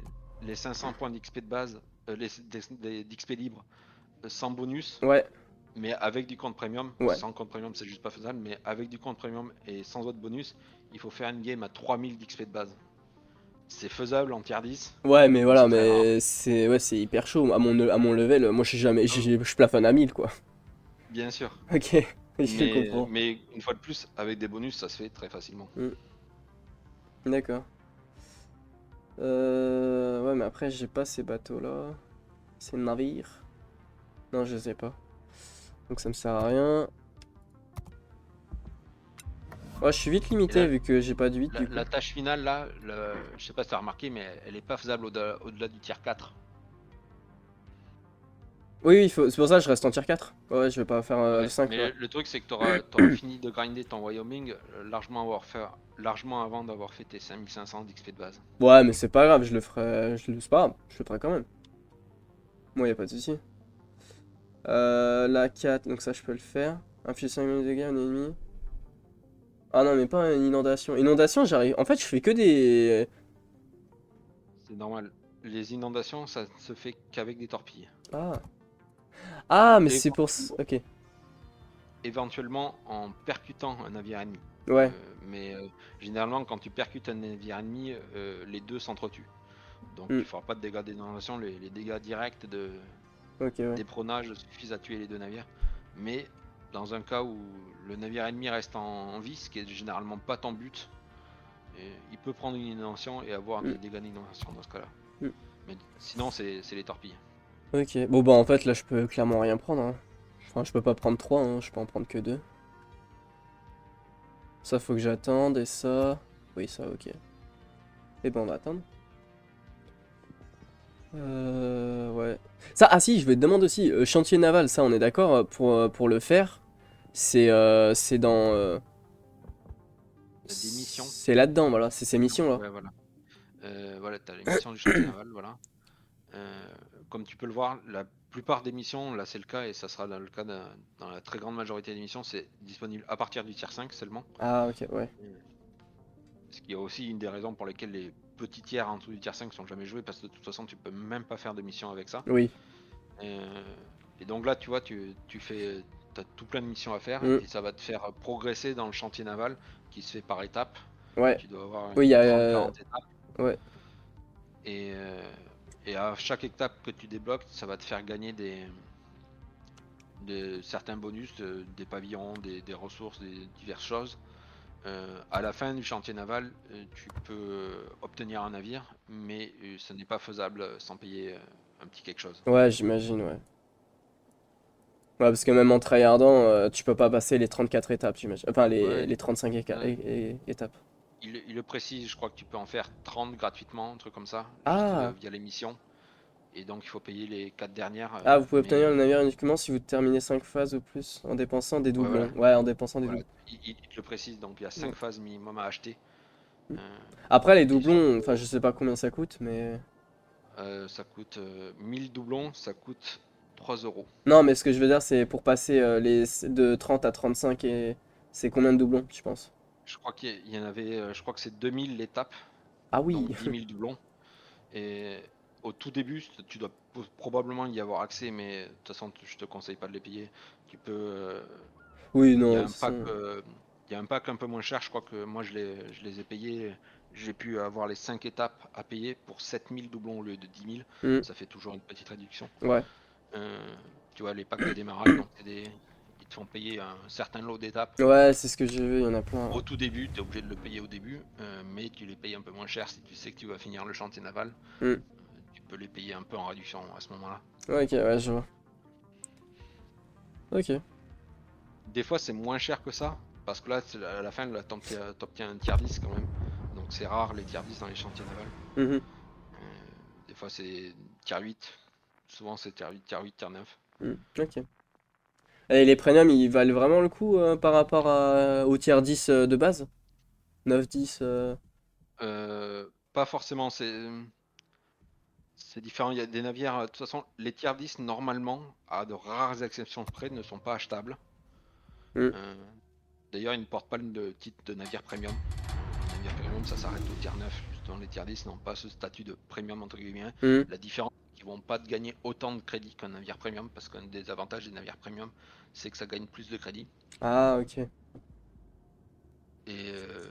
500 points d'XP de base, d'XP libre, sans bonus, Ouais, mais avec du compte premium. ouais. Sans compte premium, c'est juste pas faisable, mais avec du compte premium et sans autre bonus, il faut faire une game à 3000 d'XP de base. C'est faisable en tier 10, Ouais, mais mais voilà, c'est très rare. mais c'est hyper chaud. À mon level, moi, je sais jamais, je plafonne à 1000 quoi. Bien sûr. Ok, je Mais, comprends. mais une fois de plus, avec des bonus, ça se fait très facilement. Hmm, d'accord. Ouais, mais après, j'ai pas ces bateaux-là. Ces navires. Non, je les ai pas. Donc ça me sert à rien. Ouais, je suis vite Et limité vu que j'ai pas de 8 la, du coup. la tâche finale, là, je sais pas si tu as remarqué, mais elle est pas faisable au-delà du tier 4. Oui, oui, c'est pour ça que je reste en tier 4. Ouais, je vais pas faire le Ouais, 5 mais là. le truc, c'est que tu auras fini de grinder ton Wyoming largement avant d'avoir fait tes 5500 d'XP de base. Ouais, mais c'est pas grave, je le ferai. C'est pas grave, je le ferai quand même. Moi, y a pas de souci. La 4, donc ça, je peux le faire. Inflige 5 minutes de dégâts à un ennemi. Ah non, mais pas une inondation. Inondation, j'arrive. En fait, je fais que des. C'est normal. Les inondations, ça ne se fait qu'avec des torpilles. Ah. Ah, mais Et c'est pour. Ok. éventuellement en percutant un navire ennemi. Ouais. Mais généralement, quand tu percutes un navire ennemi, les deux s'entretuent. Donc Hmm. tu feras pas de dégâts d'inondation, les dégâts directs Ok, ouais. d'éprônage suffisent à tuer les deux navires. Mais dans un cas où le navire ennemi reste en vie, ce qui est généralement pas ton but, il peut prendre une inondation et avoir Hmm. des dégâts d'inondation dans ce cas-là. Hmm. Mais sinon, c'est les torpilles. Ok. Bon, bah, en fait, là, je peux clairement rien prendre. Hein. Enfin, je peux pas prendre 3, hein. Je peux en prendre que 2. Ça, faut que j'attende. Et ça. Oui, ça, ok. Et ben, on va attendre. Ouais. Ça, ah si, je vais te demander aussi. Chantier naval, ça, on est d'accord pour le faire. C'est dans. T'as des missions. C'est là-dedans, voilà. C'est ces missions-là. Ouais, voilà. Voilà, t'as les missions du chantier naval, voilà. Comme tu peux le voir, la plupart des missions, là c'est le cas, et ça sera le cas dans la très grande majorité des missions, c'est disponible à partir du tier 5 seulement. Ah, ok, ouais. Ce qui est aussi une des raisons pour lesquelles les petits tiers en dessous du tier 5 sont jamais joués, parce que de toute façon tu peux même pas faire de mission avec ça. Oui. Euh, et donc là, tu vois, t'as tout plein de missions à faire, Mm. et ça va te faire progresser dans le chantier naval, qui se fait par étapes. Ouais. Tu dois avoir Oui, il y une a. 30-40 étapes. Ouais. Et, et à chaque étape que tu débloques, ça va te faire gagner certains bonus, des pavillons, des ressources, des diverses choses. À la fin du chantier naval, tu peux obtenir un navire, mais ce n'est pas faisable sans payer un petit quelque chose. Ouais, j'imagine, ouais. Ouais, parce que même en tryhardant, tu peux pas passer les 34 étapes, j'imagine. Enfin, Ouais, les 35 ouais. étapes. Il le précise, je crois que tu peux en faire 30 gratuitement, un truc comme ça, juste Ah! via l'émission. Et donc il faut payer les 4 dernières. Ah, vous pouvez Mais obtenir le navire uniquement si vous terminez 5 phases ou plus en dépensant des ouais, doublons. voilà. Ouais, en dépensant des Voilà. doublons. Il te le précise, donc il y a Mm. 5 phases minimum à acheter. Mm. Euh, Après, les et surtout, doublons, enfin, je sais pas combien ça coûte, mais. ça coûte 1000 doublons, ça coûte 3 euros. Non, mais ce que je veux dire, c'est pour passer de 30 à 35 et. C'est combien de doublons, tu penses? Je crois qu'il y en avait, je crois que c'est 2000 l'étape, Ah oui! donc 10 000 doublons. Et au tout début, tu dois probablement y avoir accès, mais de toute façon, je te conseille pas de les payer. Tu peux, Oui, il y non, a de un toute pack, façon. il y a un pack un peu moins cher. Je crois que moi, je les ai payés. J'ai pu avoir les 5 étapes à payer pour 7000 doublons au lieu de 10 000. Mm. Ça fait toujours une petite réduction. Ouais. Tu vois, les packs de démarrage, donc ils te font payer un certain lot d'étapes. Ouais, c'est ce que j'ai vu, il y en a plein. Au tout début, tu es obligé de le payer au début, mais tu les payes un peu moins cher si tu sais que tu vas finir le chantier naval. Mm. Tu peux les payer un peu en réduction à ce moment-là. Ouais, ok, ouais, je vois. Ok. Des fois, c'est moins cher que ça, parce que là, à la fin, là, t'obtiens un tier 10 quand même. Donc c'est rare les tier 10 dans les chantiers navals. Mhm. Des fois, c'est tier 8. Souvent, c'est tier 8, tier 8, tier 9. Mm. Ok. Et les premiums, ils valent vraiment le coup par rapport au tier 10 de base? 9, 10 Pas forcément, c'est différent. Il y a des navires, de toute façon, les tier 10, normalement, à de rares exceptions près, ne sont pas achetables. mm. Euh, D'ailleurs, ils ne portent pas le titre de navire premium. Les navires premium, ça s'arrête au tier 9. Justement, les tier 10 n'ont pas ce statut de premium, entre guillemets. Mm. La différence, c'est qu'ils vont pas gagner autant de crédit qu'un navire premium, parce qu'un des avantages des navires premium, c'est que ça gagne plus de crédit. Ah, ok. Et, euh,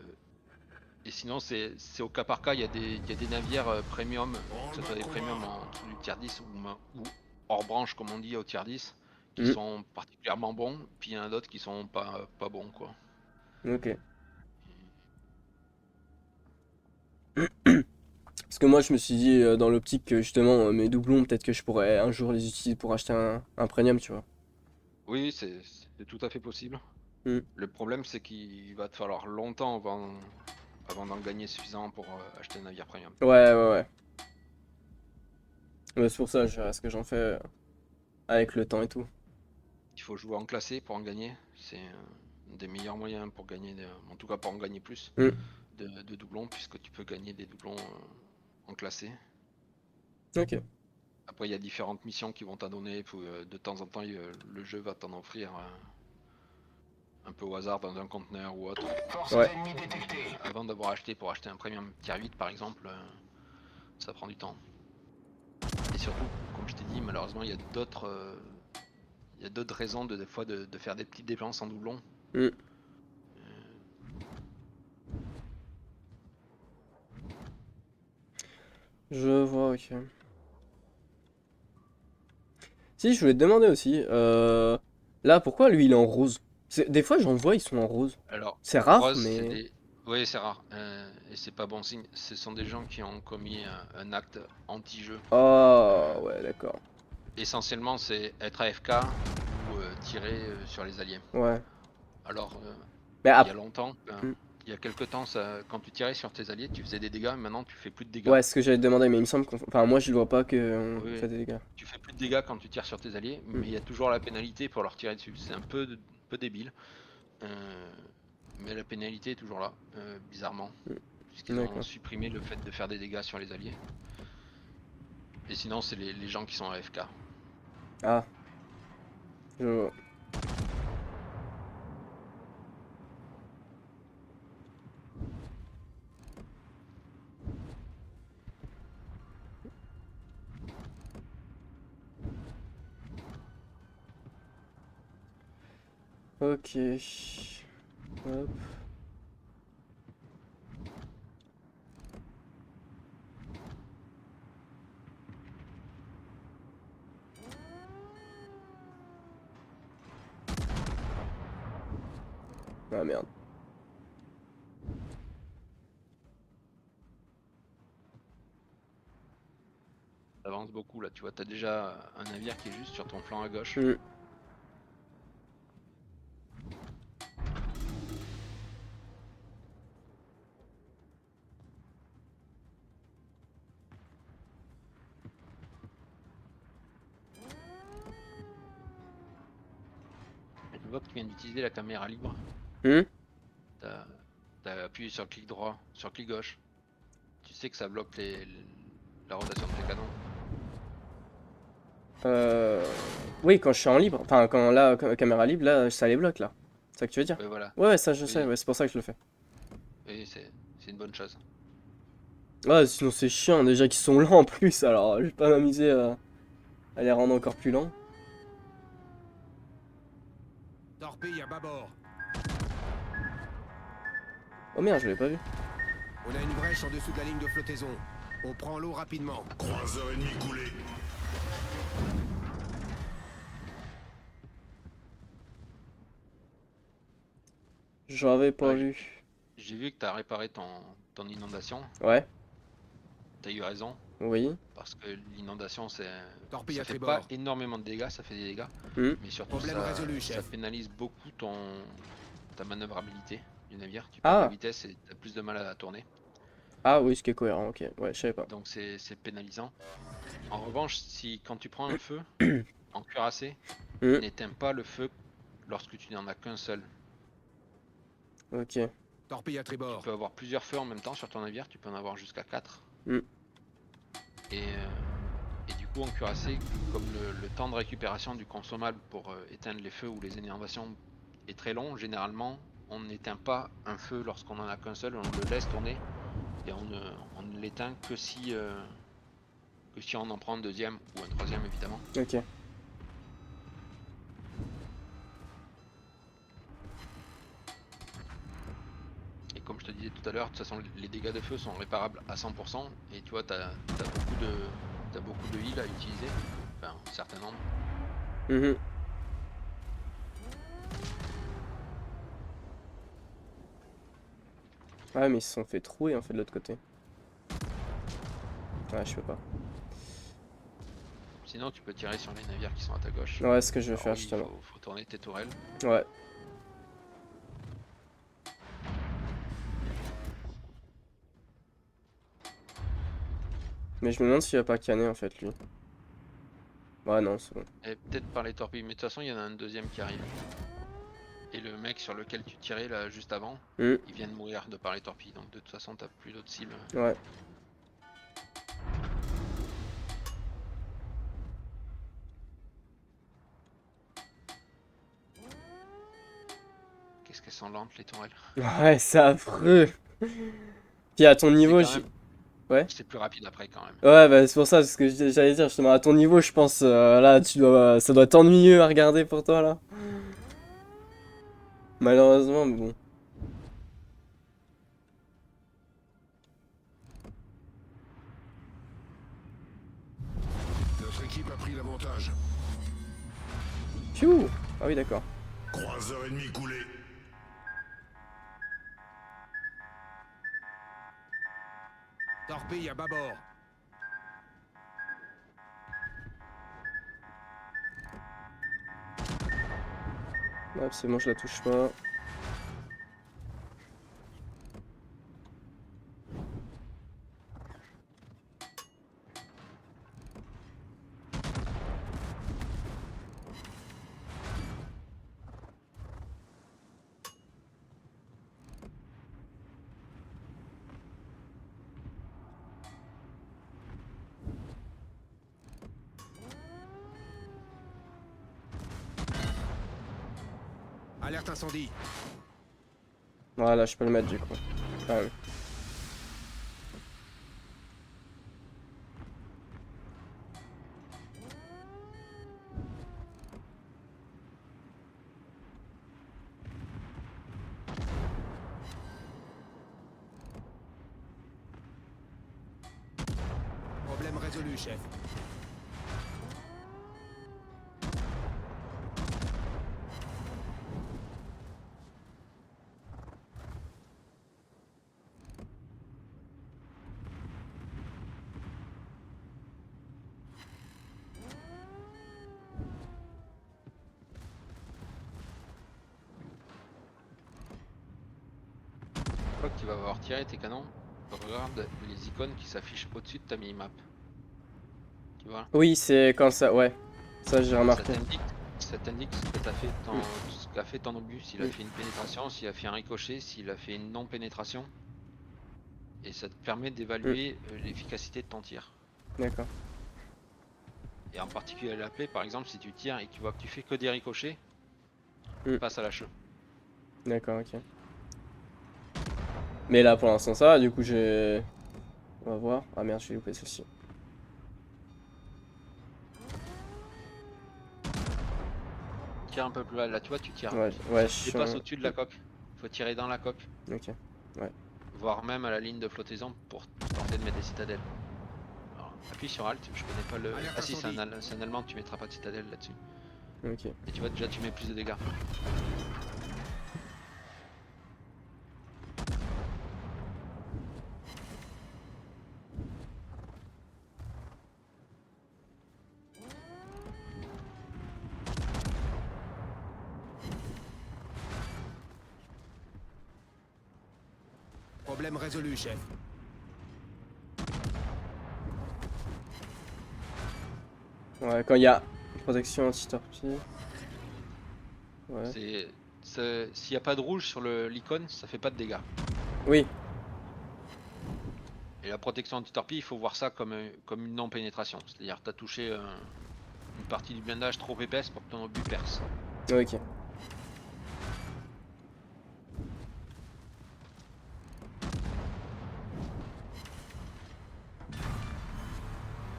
et sinon, c'est au cas par cas. Il y a des navires premium, que ce soit des premiums en dessous du tier 10 ou hors branche, comme on dit, au tier 10, qui Mm. sont particulièrement bons. Puis il y en a d'autres qui sont pas bons, quoi. Ok. Parce que moi, je me suis dit, dans l'optique que justement, mes doublons, peut-être que je pourrais un jour les utiliser pour acheter un premium, tu vois. Oui, c'est tout à fait possible. Mm. Le problème, c'est qu'il va te falloir longtemps avant d'en gagner suffisamment pour acheter un navire premium. Ouais, ouais, ouais. Ouais, c'est pour ça, je verrai ce que j'en fais avec le temps et tout. Il faut jouer en classé pour en gagner. C'est un des meilleurs moyens pour gagner, en tout cas pour en gagner plus Mm. de doublons, puisque tu peux gagner des doublons en classé. Ok. Après, il y a différentes missions qui vont t'en donner. De temps en temps, le jeu va t'en offrir un peu au hasard dans un conteneur ou autre. Forces Ouais. ennemies détectées. Avant d'avoir acheté pour acheter un premium tier 8 par exemple, ça prend du temps. Et surtout, comme je t'ai dit, malheureusement, il y a d'autres raisons des fois de faire des petites dépenses en doublon. Mm. Je vois, ok. Si, je voulais te demander aussi, là, pourquoi lui, il est en rose? Des fois, j'en vois, ils sont en rose. Alors, C'est rare, Rose, c'est mais. des. Oui, c'est rare. Et c'est pas bon signe. Ce sont des gens qui ont commis un acte anti-jeu. Oh, Euh, ouais, d'accord. Essentiellement, c'est être AFK ou tirer sur les alliés. Ouais. Alors, Mais il y a après. longtemps, il y a quelques temps, quand tu tirais sur tes alliés, tu faisais des dégâts. Maintenant, tu fais plus de dégâts. Ouais, c'est ce que j'allais te demander, mais il me semble qu'on. Enfin, moi, je le vois pas qu'on Oui, fait des dégâts. tu fais plus de dégâts quand tu tires sur tes alliés, Mm. mais il y a toujours la pénalité pour leur tirer dessus. C'est un peu débile. Euh, mais la pénalité est toujours là, bizarrement, Mm. puisqu'ils ont D'accord. supprimé le fait de faire des dégâts sur les alliés. Et sinon, c'est les gens qui sont AFK. Ah, je vois. Ok. Hop. Ah merde. T'avances beaucoup là, tu vois, t'as déjà un navire qui est juste sur ton flanc à gauche. Hmm. Je vois que tu viens d'utiliser la caméra libre. Hmm. T'as t'as appuyé sur le clic droit, sur le clic gauche. Tu sais que ça bloque la rotation de tes canons. Euh... Oui, quand je suis en libre. Enfin, quand là, caméra libre, là, ça les bloque, là. C'est ça que tu veux dire? Ouais, voilà. Ouais, ça je sais, Oui, ouais, c'est pour ça que je le fais. oui, c'est une bonne chose. Ouais, sinon c'est chiant, déjà qu'ils sont lents en plus, alors je vais pas m'amuser à les rendre encore plus lents. Torpille à bâbord. Oh merde, je l'ai pas vu. On a une brèche en dessous de la ligne de flottaison. On prend l'eau rapidement. Croiseur ennemi coulé. J'avais pas Ouais, vu. j'ai vu que t'as réparé ton inondation. Ouais, T'as eu raison. oui. Parce que l'inondation, Torpille ça à fait pas tribord. énormément de dégâts, ça fait des dégâts. Hmm. Mais surtout, Problème résolu, ça chef. pénalise beaucoup ta manœuvrabilité du navire. Tu perds de la Ah, vitesse et t'as plus de mal à tourner. ah oui, ce qui est cohérent, ok. Ouais, je savais pas. Donc c'est pénalisant. En revanche, si quand tu prends un feu en cuirassé, Hmm. n'éteins pas le feu lorsque tu n'en as qu'un seul. Ok. Torpille à Tu tribord. peux avoir plusieurs feux en même temps sur ton navire, tu peux en avoir jusqu'à 4. Hmm. Et du coup, en cuirassé, comme le temps de récupération du consommable pour éteindre les feux ou les innervations est très long, généralement, on n'éteint pas un feu lorsqu'on en a qu'un seul, on le laisse tourner et on ne l'éteint que si on en prend un deuxième ou un troisième, évidemment. Ok. Et comme je te disais tout à l'heure, de toute façon, les dégâts de feu sont réparables à 100%. Et tu vois, t'as beaucoup de heal à utiliser, enfin, un certain nombre. Mhm. Ah, mais ils se sont fait trouer en fait de l'autre côté. Ouais, je peux pas. Sinon, tu peux tirer sur les navires qui sont à ta gauche. Ouais, c'est ce que je vais Alors faire oui, il justement. faut tourner tes tourelles. Ouais. Mais je me demande s'il va pas canner en fait lui. Ouais, non, c'est bon. Et peut-être par les torpilles, mais de toute façon, il y en a un deuxième qui arrive. Et le mec sur lequel tu tirais là juste avant, Hmm. il vient de mourir de par les torpilles. Donc de toute façon, t'as plus d'autres cibles. Ouais. Qu'est-ce qu'elles sont lentes les tourelles. Ouais, c'est affreux. Puis à ton niveau, C'est quand même... ouais. C'est plus rapide après quand même. Ouais, bah c'est pour ça, c'est ce que j'allais dire justement. À ton niveau, je pense, là, ça doit être ennuyeux à regarder pour toi là. Malheureusement, mais bon. Notre équipe a pris l'avantage. Piou. Ah oui, d'accord. Croiseur ennemi coulé. Torpille à bâbord. Ouais, c'est bon, je la touche pas. Alerte incendie. Voilà, je peux le mettre du coup. Quand même. Problème résolu, chef. tu vas avoir tiré tes canons, regarde les icônes qui s'affichent au-dessus de ta minimap. Tu vois? Oui, c'est quand ça, ouais. Ça, j'ai Ça remarqué. t'indique ce que t'as fait Mm. ce qu'a fait ton obus, s'il a Mm. fait une pénétration, s'il a fait un ricochet, s'il a fait une non-pénétration. Et ça te permet Mm. d'évaluer l'efficacité de ton tir. D'accord. Et en particulier à l'AP, par exemple, si tu tires et que tu vois que tu fais que des ricochets, Mm. passe à l'HE. D'accord, ok. Mais là, pour l'instant, ça va, du coup, j'ai... On va voir. Ah merde, j'ai loupé celle-ci. Tire un peu plus bas, là tu vois, tu tires. Ouais, ouais, je Tu suis dépasses un... au-dessus de la coque. Faut tirer dans la coque, Ok. Ouais. voire même à la ligne de flottaison pour tenter de mettre des citadelles. Alors, appuie sur Alt, je connais pas le. Alerte Ah si, c'est incendie. un allemand, tu mettras pas de citadelle là-dessus. Ok. Et tu vois, déjà tu mets plus de dégâts. Problème résolu, chef. Ouais, quand il y a protection anti-torpille. Ouais. S'il n'y a pas de rouge sur l'icône, ça fait pas de dégâts. Oui. Et la protection anti-torpille, il faut voir ça comme une non-pénétration. C'est-à-dire que tu as touché une partie du blindage trop épaisse pour que ton obus perce. Ok.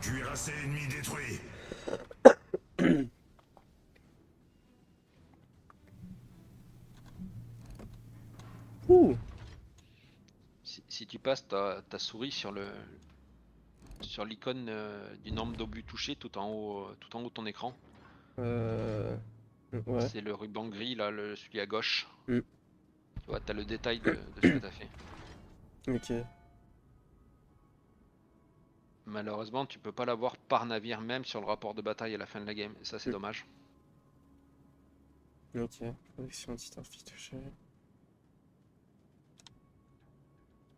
Cuirassé ennemi détruit. Ouh. Si tu passes ta souris sur l'icône du nombre d'obus touchés tout en haut de ton écran, Euh... Ouais. c'est le ruban gris là, celui à gauche. Mm. Tu vois, tu as le détail de ce que tu as fait. Ok. Malheureusement, tu peux pas l'avoir par navire, même sur le rapport de bataille à la fin de la game. Et ça, c'est Mm. dommage. Ok. Protection anti-torpille touchée.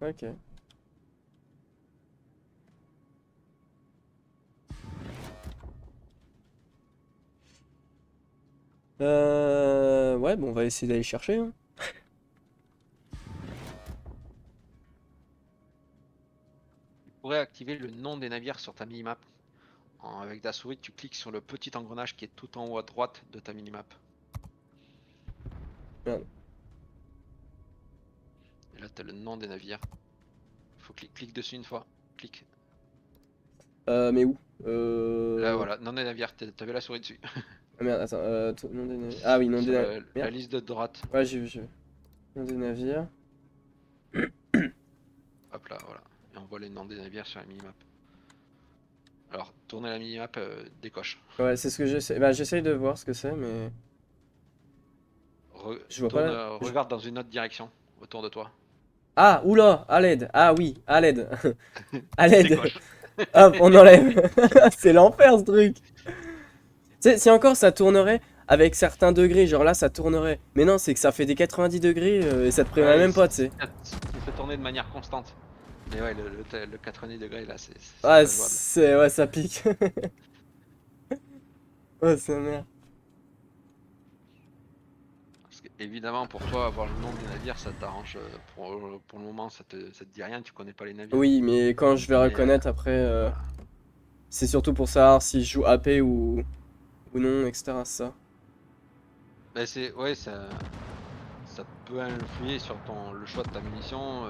Ok. Ouais, bon, on va essayer d'aller chercher, hein. Tu pourrais activer le nom des navires sur ta minimap. Avec ta souris, tu cliques sur le petit engrenage qui est tout en haut à droite de ta minimap. Merde. Et là, tu as le nom des navires. Faut clique dessus une fois. Clique. Mais où? Là, voilà, nom des navires. T'avais la souris dessus. Ah merde, attends, nom des navires. Ah oui, nom des Sur navires. la Merde. liste de droite. Ouais, j'ai vu, j'ai vu. Nom des navires. Hop là, voilà. Et on voit les noms des navires sur la minimap. Alors, tourner la minimap, décoche. Ouais, c'est ce que j'essaie. Bah, j'essaye de voir ce que c'est, mais. Je vois pas Tourne, la. regarde dans une autre direction autour de toi. Ah, oula, à l'aide. Ah oui, à l'aide. À l'aide. Décoche. Hop, on enlève. C'est l'enfer ce truc. Tu sais, si encore ça tournerait avec certains degrés, genre là ça tournerait. Mais non, c'est que ça fait des 90 degrés et ça te prévient Ouais, même pas, tu sais. il fait tourner de manière constante. Mais ouais, le 90 degrés là, c'est Ah, pas jouable. c'est. Ouais, ça pique. Ouais, c'est merde. Parce que, évidemment, pour toi, avoir le nom des navires, ça t'arrange. Pour le moment, ça te dit rien, tu connais pas les navires. Oui, mais quand je vais Mais reconnaître après, voilà. c'est surtout pour savoir si je joue AP ou non, etc. C'est ça. Mais ouais, ça peut influer sur le choix de ta munition,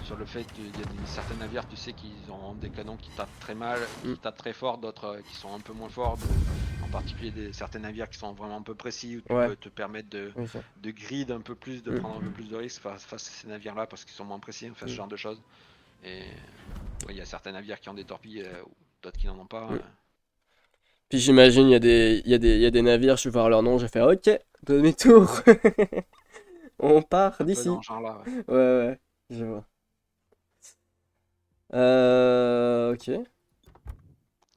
sur le fait qu'il y a certains navires, tu sais, qui ont des canons qui tapent très mal, Mm. qui tapent très fort, d'autres qui sont un peu moins forts. En particulier certains navires qui sont vraiment un peu précis, où tu Ouais, peux te permettre ok. de grid un peu plus, de Mm. prendre un peu plus de risques face à ces navires-là, parce qu'ils sont moins précis, enfin, ce Mm. genre de choses. Et ouais, il y a certains navires qui ont des torpilles, d'autres qui n'en ont pas. Mm. Puis j'imagine, il y a des navires, je vais voir leur nom, je vais faire OK, demi-tour. On part Un peu dans d'ici. ce genre-là, ouais. Ouais, ouais, je vois. Ok.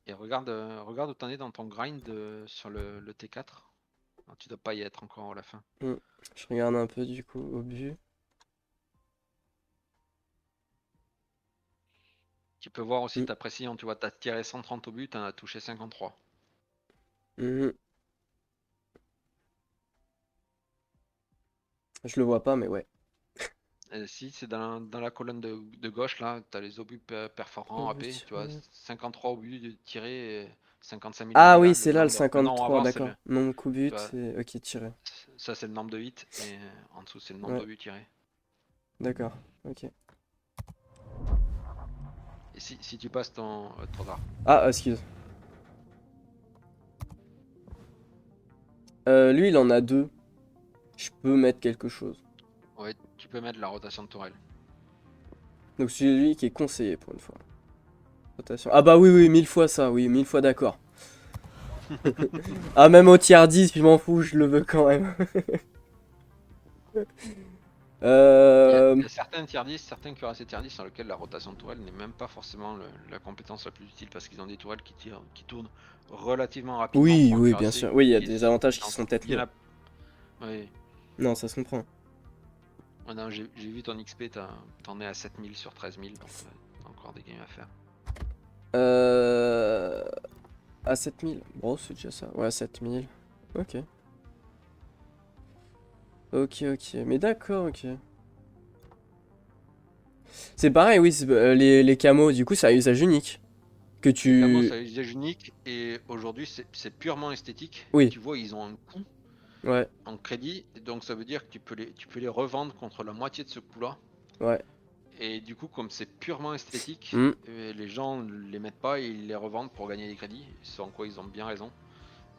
Et regarde où t'en es dans ton grind sur le T4. Non, tu dois pas y être encore à la fin. Mm. Je regarde un peu du coup au but. Tu peux voir aussi Mm. ta précision, tu vois, t'as tiré 130 au but, t'en as touché 53. Mhm. Je le vois pas, mais ouais. Et si c'est dans la colonne de gauche, là, t'as les obus perforants AP, tu vois, 53 obus tirés, et 55 000 de Ah dégâts. oui, c'est là le Le nombre 53, avant, c'est d'accord. Nombre coup tu but, vois, c'est... Ok, tiré. ça c'est le nombre de hits, et en dessous c'est le nombre Ouais, d'obus tirés. d'accord. Ok. Et si tu passes ton... trop tard. Ah, excuse. Lui, il en a deux. Je peux mettre quelque chose. Ouais, tu peux mettre la rotation de tourelle. Donc c'est lui qui est conseillé pour une fois. Rotation. Ah bah oui, oui, 1000 fois ça, oui, 1000 fois d'accord. Ah, même au tiers 10, je m'en fous, je le veux quand même. Il Euh... y a certains tier 10, certains cuirassés tier 10 sur lesquels la rotation de tourelle n'est même pas forcément la compétence la plus utile parce qu'ils ont des tourelles qui tournent relativement rapidement Oui, pour un oui, bien cuirassé sûr. Oui, il y a qui des est avantages qui en- sont peut-être il y en liés. a. Oui. Non, ça se comprend. Ouais, non, j'ai vu ton XP, t'en es à 7000 sur 13000, donc t'as encore des games à faire. Euh... À 7000. Bon, c'est déjà ça. Ouais, 7000. Ok. Ok, ok. Mais d'accord, ok. C'est pareil, oui, les camos, du coup, ça a usage unique. Que Les camos, tu... ça a usage unique et aujourd'hui c'est purement esthétique. Et Oui, tu vois, ils ont un coût ouais, en crédit, et donc ça veut dire que tu peux les revendre contre la moitié de ce coût-là. ouais. Et du coup, comme c'est purement esthétique, Hmm, les gens les mettent pas et ils les revendent pour gagner des crédits, ce en quoi ils ont bien raison.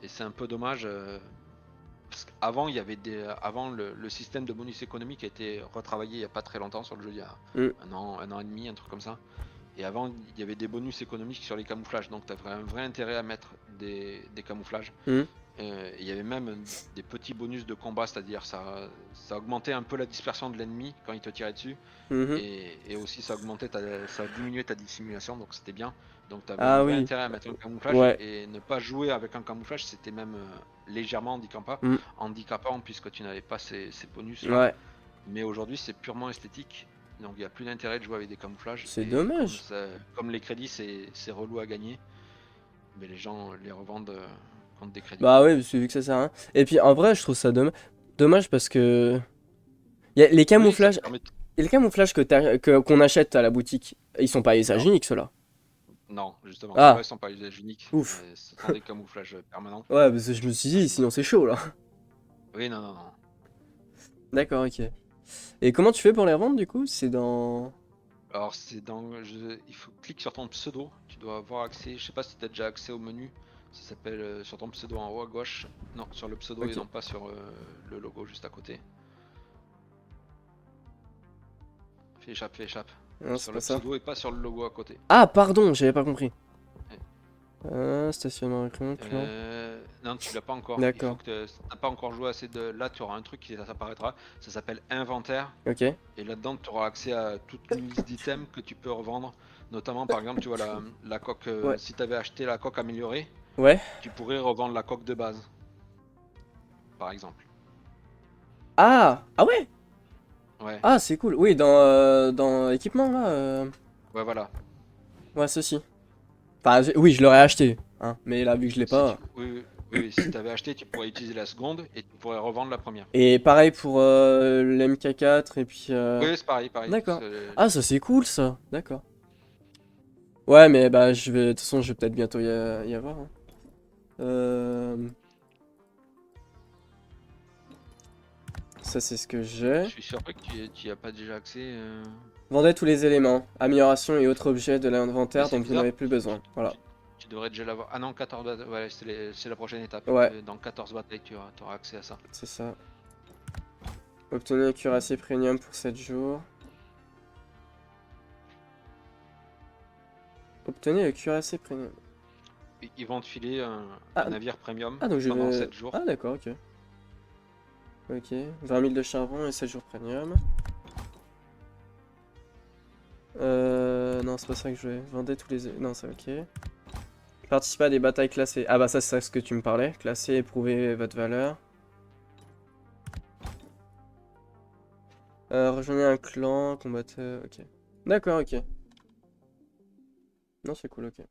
Et c'est un peu dommage, parce qu'avant, avant le système de bonus économique a été retravaillé il y a pas très longtemps sur le jeu, il y a hmm. un an et demi, un truc comme ça. Et avant, il y avait des bonus économiques sur les camouflages, donc tu as un vrai intérêt à mettre des camouflages. Hmm. Il y avait même des petits bonus de combat, c'est-à-dire ça augmentait un peu la dispersion de l'ennemi quand il te tirait dessus. Mhm. Et aussi ça diminuait ta dissimulation, donc c'était bien. Donc tu avais un Ah vrai oui, intérêt à mettre un camouflage ouais, et ne pas jouer avec un camouflage, c'était même légèrement hmm, handicapant puisque tu n'avais pas ces bonus-là. ouais, Mais aujourd'hui c'est purement esthétique, donc il n'y a plus d'intérêt de jouer avec des camouflages. c'est Et dommage. comme les crédits c'est relou à gagner, mais les gens les revendent contre des crédits. Bah ouais, parce que vu que ça sert à rien. Et puis en vrai, je trouve ça dommage parce que y a Oui, ça te permet. les camouflages qu'on achète à la boutique, ils sont pas à usage Alors, unique ceux-là. non, justement, ceux-là Ah, ils sont pas à usage unique, ouf. ce sont des camouflages permanents. Ouais, parce que je me suis dit, sinon c'est chaud là. Oui, non, non, non. D'accord, ok. Et comment tu fais pour les revendre du coup? C'est dans... Alors c'est il faut cliquer sur ton pseudo, tu dois avoir accès, je sais pas si tu as déjà accès au menu, ça s'appelle sur ton pseudo en haut à gauche, non sur le pseudo et Ok. non pas sur le logo juste à côté. Fais échappe, Non, c'est sur pas le ça. pseudo et pas sur le logo à côté. Ah, pardon, j'avais pas compris. Ouais. Stationnement recrutement, plan. Non, tu l'as pas encore, il faut D'accord. que t'as pas encore joué assez de... Là tu auras un truc qui apparaîtra, ça s'appelle inventaire. Ok. Et là-dedans, tu auras accès à toute une liste d'items que tu peux revendre. Notamment, par exemple, tu vois la coque. Ouais. Si tu avais acheté la coque améliorée, Ouais. tu pourrais revendre la coque de base. Par exemple. Ah! Ah ouais! Ouais, Ah, c'est cool. Oui, dans équipement là. ouais, voilà. Ouais, ceci. Enfin, oui, je l'aurais acheté. Hein. Mais là, vu que je l'ai pas. Oui, si tu avais acheté, tu pourrais utiliser la seconde et tu pourrais revendre la première. Et pareil pour l'MK4 et puis. Oui, c'est pareil, pareil. D'accord. Ah, ça c'est cool ça. D'accord. Ouais, mais bah, de toute façon, je vais peut-être bientôt y avoir. Hein. Euh, Ça, c'est ce que Je j'ai. suis surpris que tu y as pas déjà accès. Vendez tous les éléments, améliorations et autres objets de Mais l'inventaire c'est dont vous bizarre. n'avez plus besoin. Voilà. Tu- tu devrais déjà l'avoir. Ah non, 14 batailles. Ouais, c'est la prochaine étape. Ouais, Dans 14 batailles, tu auras accès à ça. c'est ça. Obtenez cuirassé premium pour 7 jours. Obtenez le cuirassé premium. Ils vont te filer Ah, un navire premium ah donc je pendant vais... 7 jours. Ah d'accord, ok. Ok, 20 000 de charbon et 7 jours premium. Non, c'est pas ça que je vais. Vendez tous les... Non, c'est ok. Participez à des batailles classées. Ah bah ça, c'est ça ce que tu me parlais. Classer, éprouver votre valeur. Rejoignez un clan, combattre... Ok. D'accord, ok. Non, c'est cool, ok.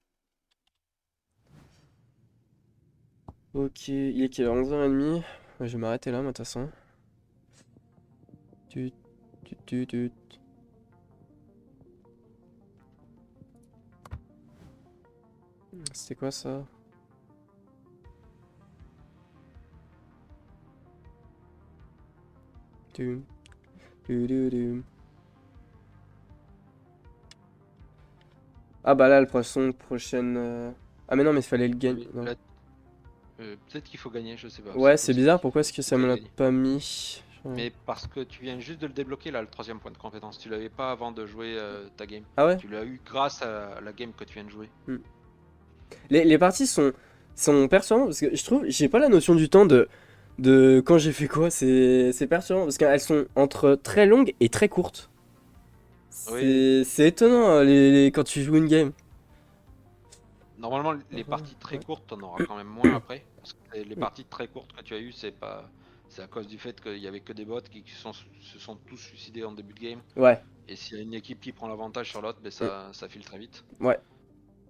Ok, il est quelle heure? 11h30. Ouais, je vais m'arrêter là, moi, de toute façon. Tut, tut, tut, tut. C'était quoi ça? Tum, tum. Ah bah là, le poisson, prochaine... Ah mais non, mais il fallait le gagner. Oui, là, peut-être qu'il faut gagner, je sais pas. Ouais, c'est possible bizarre, qu'il pourquoi est-ce que ça faut me l'a gagner. pas mis? Mais parce que tu viens juste de le débloquer là, le 3e point de compétence. Tu l'avais pas avant de jouer ta game. Ah ouais? Tu l'as eu grâce à la game que tu viens de jouer. Les parties sont perturbantes, parce que je trouve, j'ai pas la notion du temps de quand j'ai fait quoi, c'est perturbant, parce qu'elles sont entre très longues et très courtes. Oui. C'est étonnant, quand tu joues une game. Normalement, les parties très courtes, t'en auras quand même moins après. Parce que les parties très courtes que tu as eues, c'est à cause du fait qu'il y avait que des bots qui se sont tous suicidés en début de game. Ouais, Et s'il y a une équipe qui prend l'avantage sur l'autre, ben ça file très vite. ouais.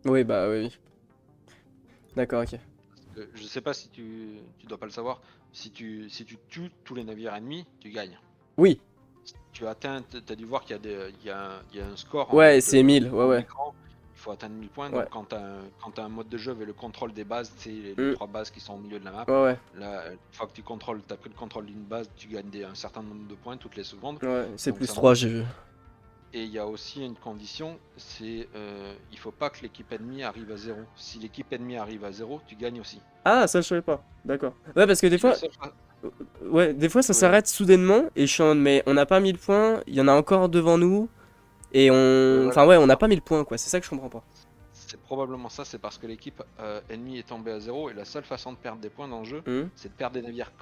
Oui, bah oui. D'accord, ok. Je sais pas si tu dois pas le savoir. Si tu tues tous les navires ennemis, tu gagnes. Oui, Tu atteins, t'as dû voir qu'il y a il y a un score en ouais, mode c'est 1000, ouais, en ouais. écran. Il faut atteindre 1000 points. Ouais. Donc quand t'as un mode de jeu avec le contrôle des bases, c'est les Mm. 3 bases qui sont au milieu de la map. Ouais, ouais, Là, une fois que t'as pris le contrôle d'une base, tu gagnes un certain nombre de points toutes les secondes. ouais, c'est Donc plus ça 3, monte. j'ai vu. Et il y a aussi une condition, c'est il faut pas que l'équipe ennemie arrive à 0. Si l'équipe ennemie arrive à 0, tu gagnes aussi. Ah, ça je savais pas, d'accord. Ouais, parce que des Et la fois, seule ouais, des fois ça ouais, s'arrête soudainement, et je suis en mode, mais on n'a pas 1000 points, il y en a encore devant nous, et on... voilà. Enfin ouais, on n'a pas 1000 points, quoi, c'est ça que je comprends pas. C'est probablement ça, c'est parce que l'équipe ennemie est tombée à 0 et la seule façon de perdre des points dans le jeu, Mhm, c'est de perdre des navires.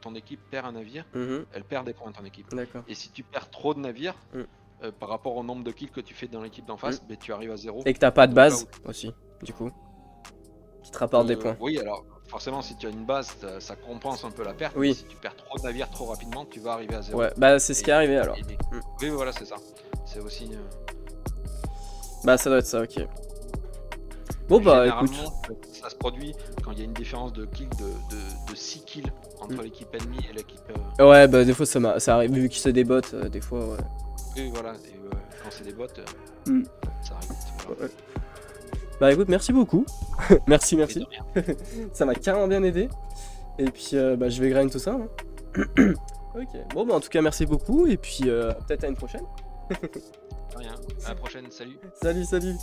Ton équipe perd un navire, mhm, elle perd des points ton équipe. d'accord. Et si tu perds trop de navires, Mm. par rapport au nombre de kills que tu fais dans l'équipe d'en face, ben, tu arrives à 0. Et que t'as pas de Dans le cas base, où- aussi, du coup, qui te rapporte des points. Oui, alors forcément, si tu as une base, ça compense un peu la perte. Oui. Mais si tu perds trop de navires trop rapidement, tu vas arriver à 0. Ouais, bah c'est ce qui est arrivé alors. Mm. Oui, voilà, c'est ça. C'est aussi. Bah ça doit être ça, ok. Bon bah écoute. Généralement, ça se produit quand il y a une différence de kills de 6 kills entre l'équipe ennemie et l'équipe. Ouais, bah des fois ça arrive, vu que c'est des bots, des fois, ouais. Oui, voilà, et quand c'est des bots, Mm. ça arrive vite. Voilà. Ouais. Bah écoute, merci beaucoup. merci, Et merci. de rien. Ça m'a carrément bien aidé. Et puis bah je vais grind tout ça. Hein. Ok. Bon bah en tout cas merci beaucoup et puis peut-être à une prochaine. De rien. À la prochaine, salut. Salut, salut.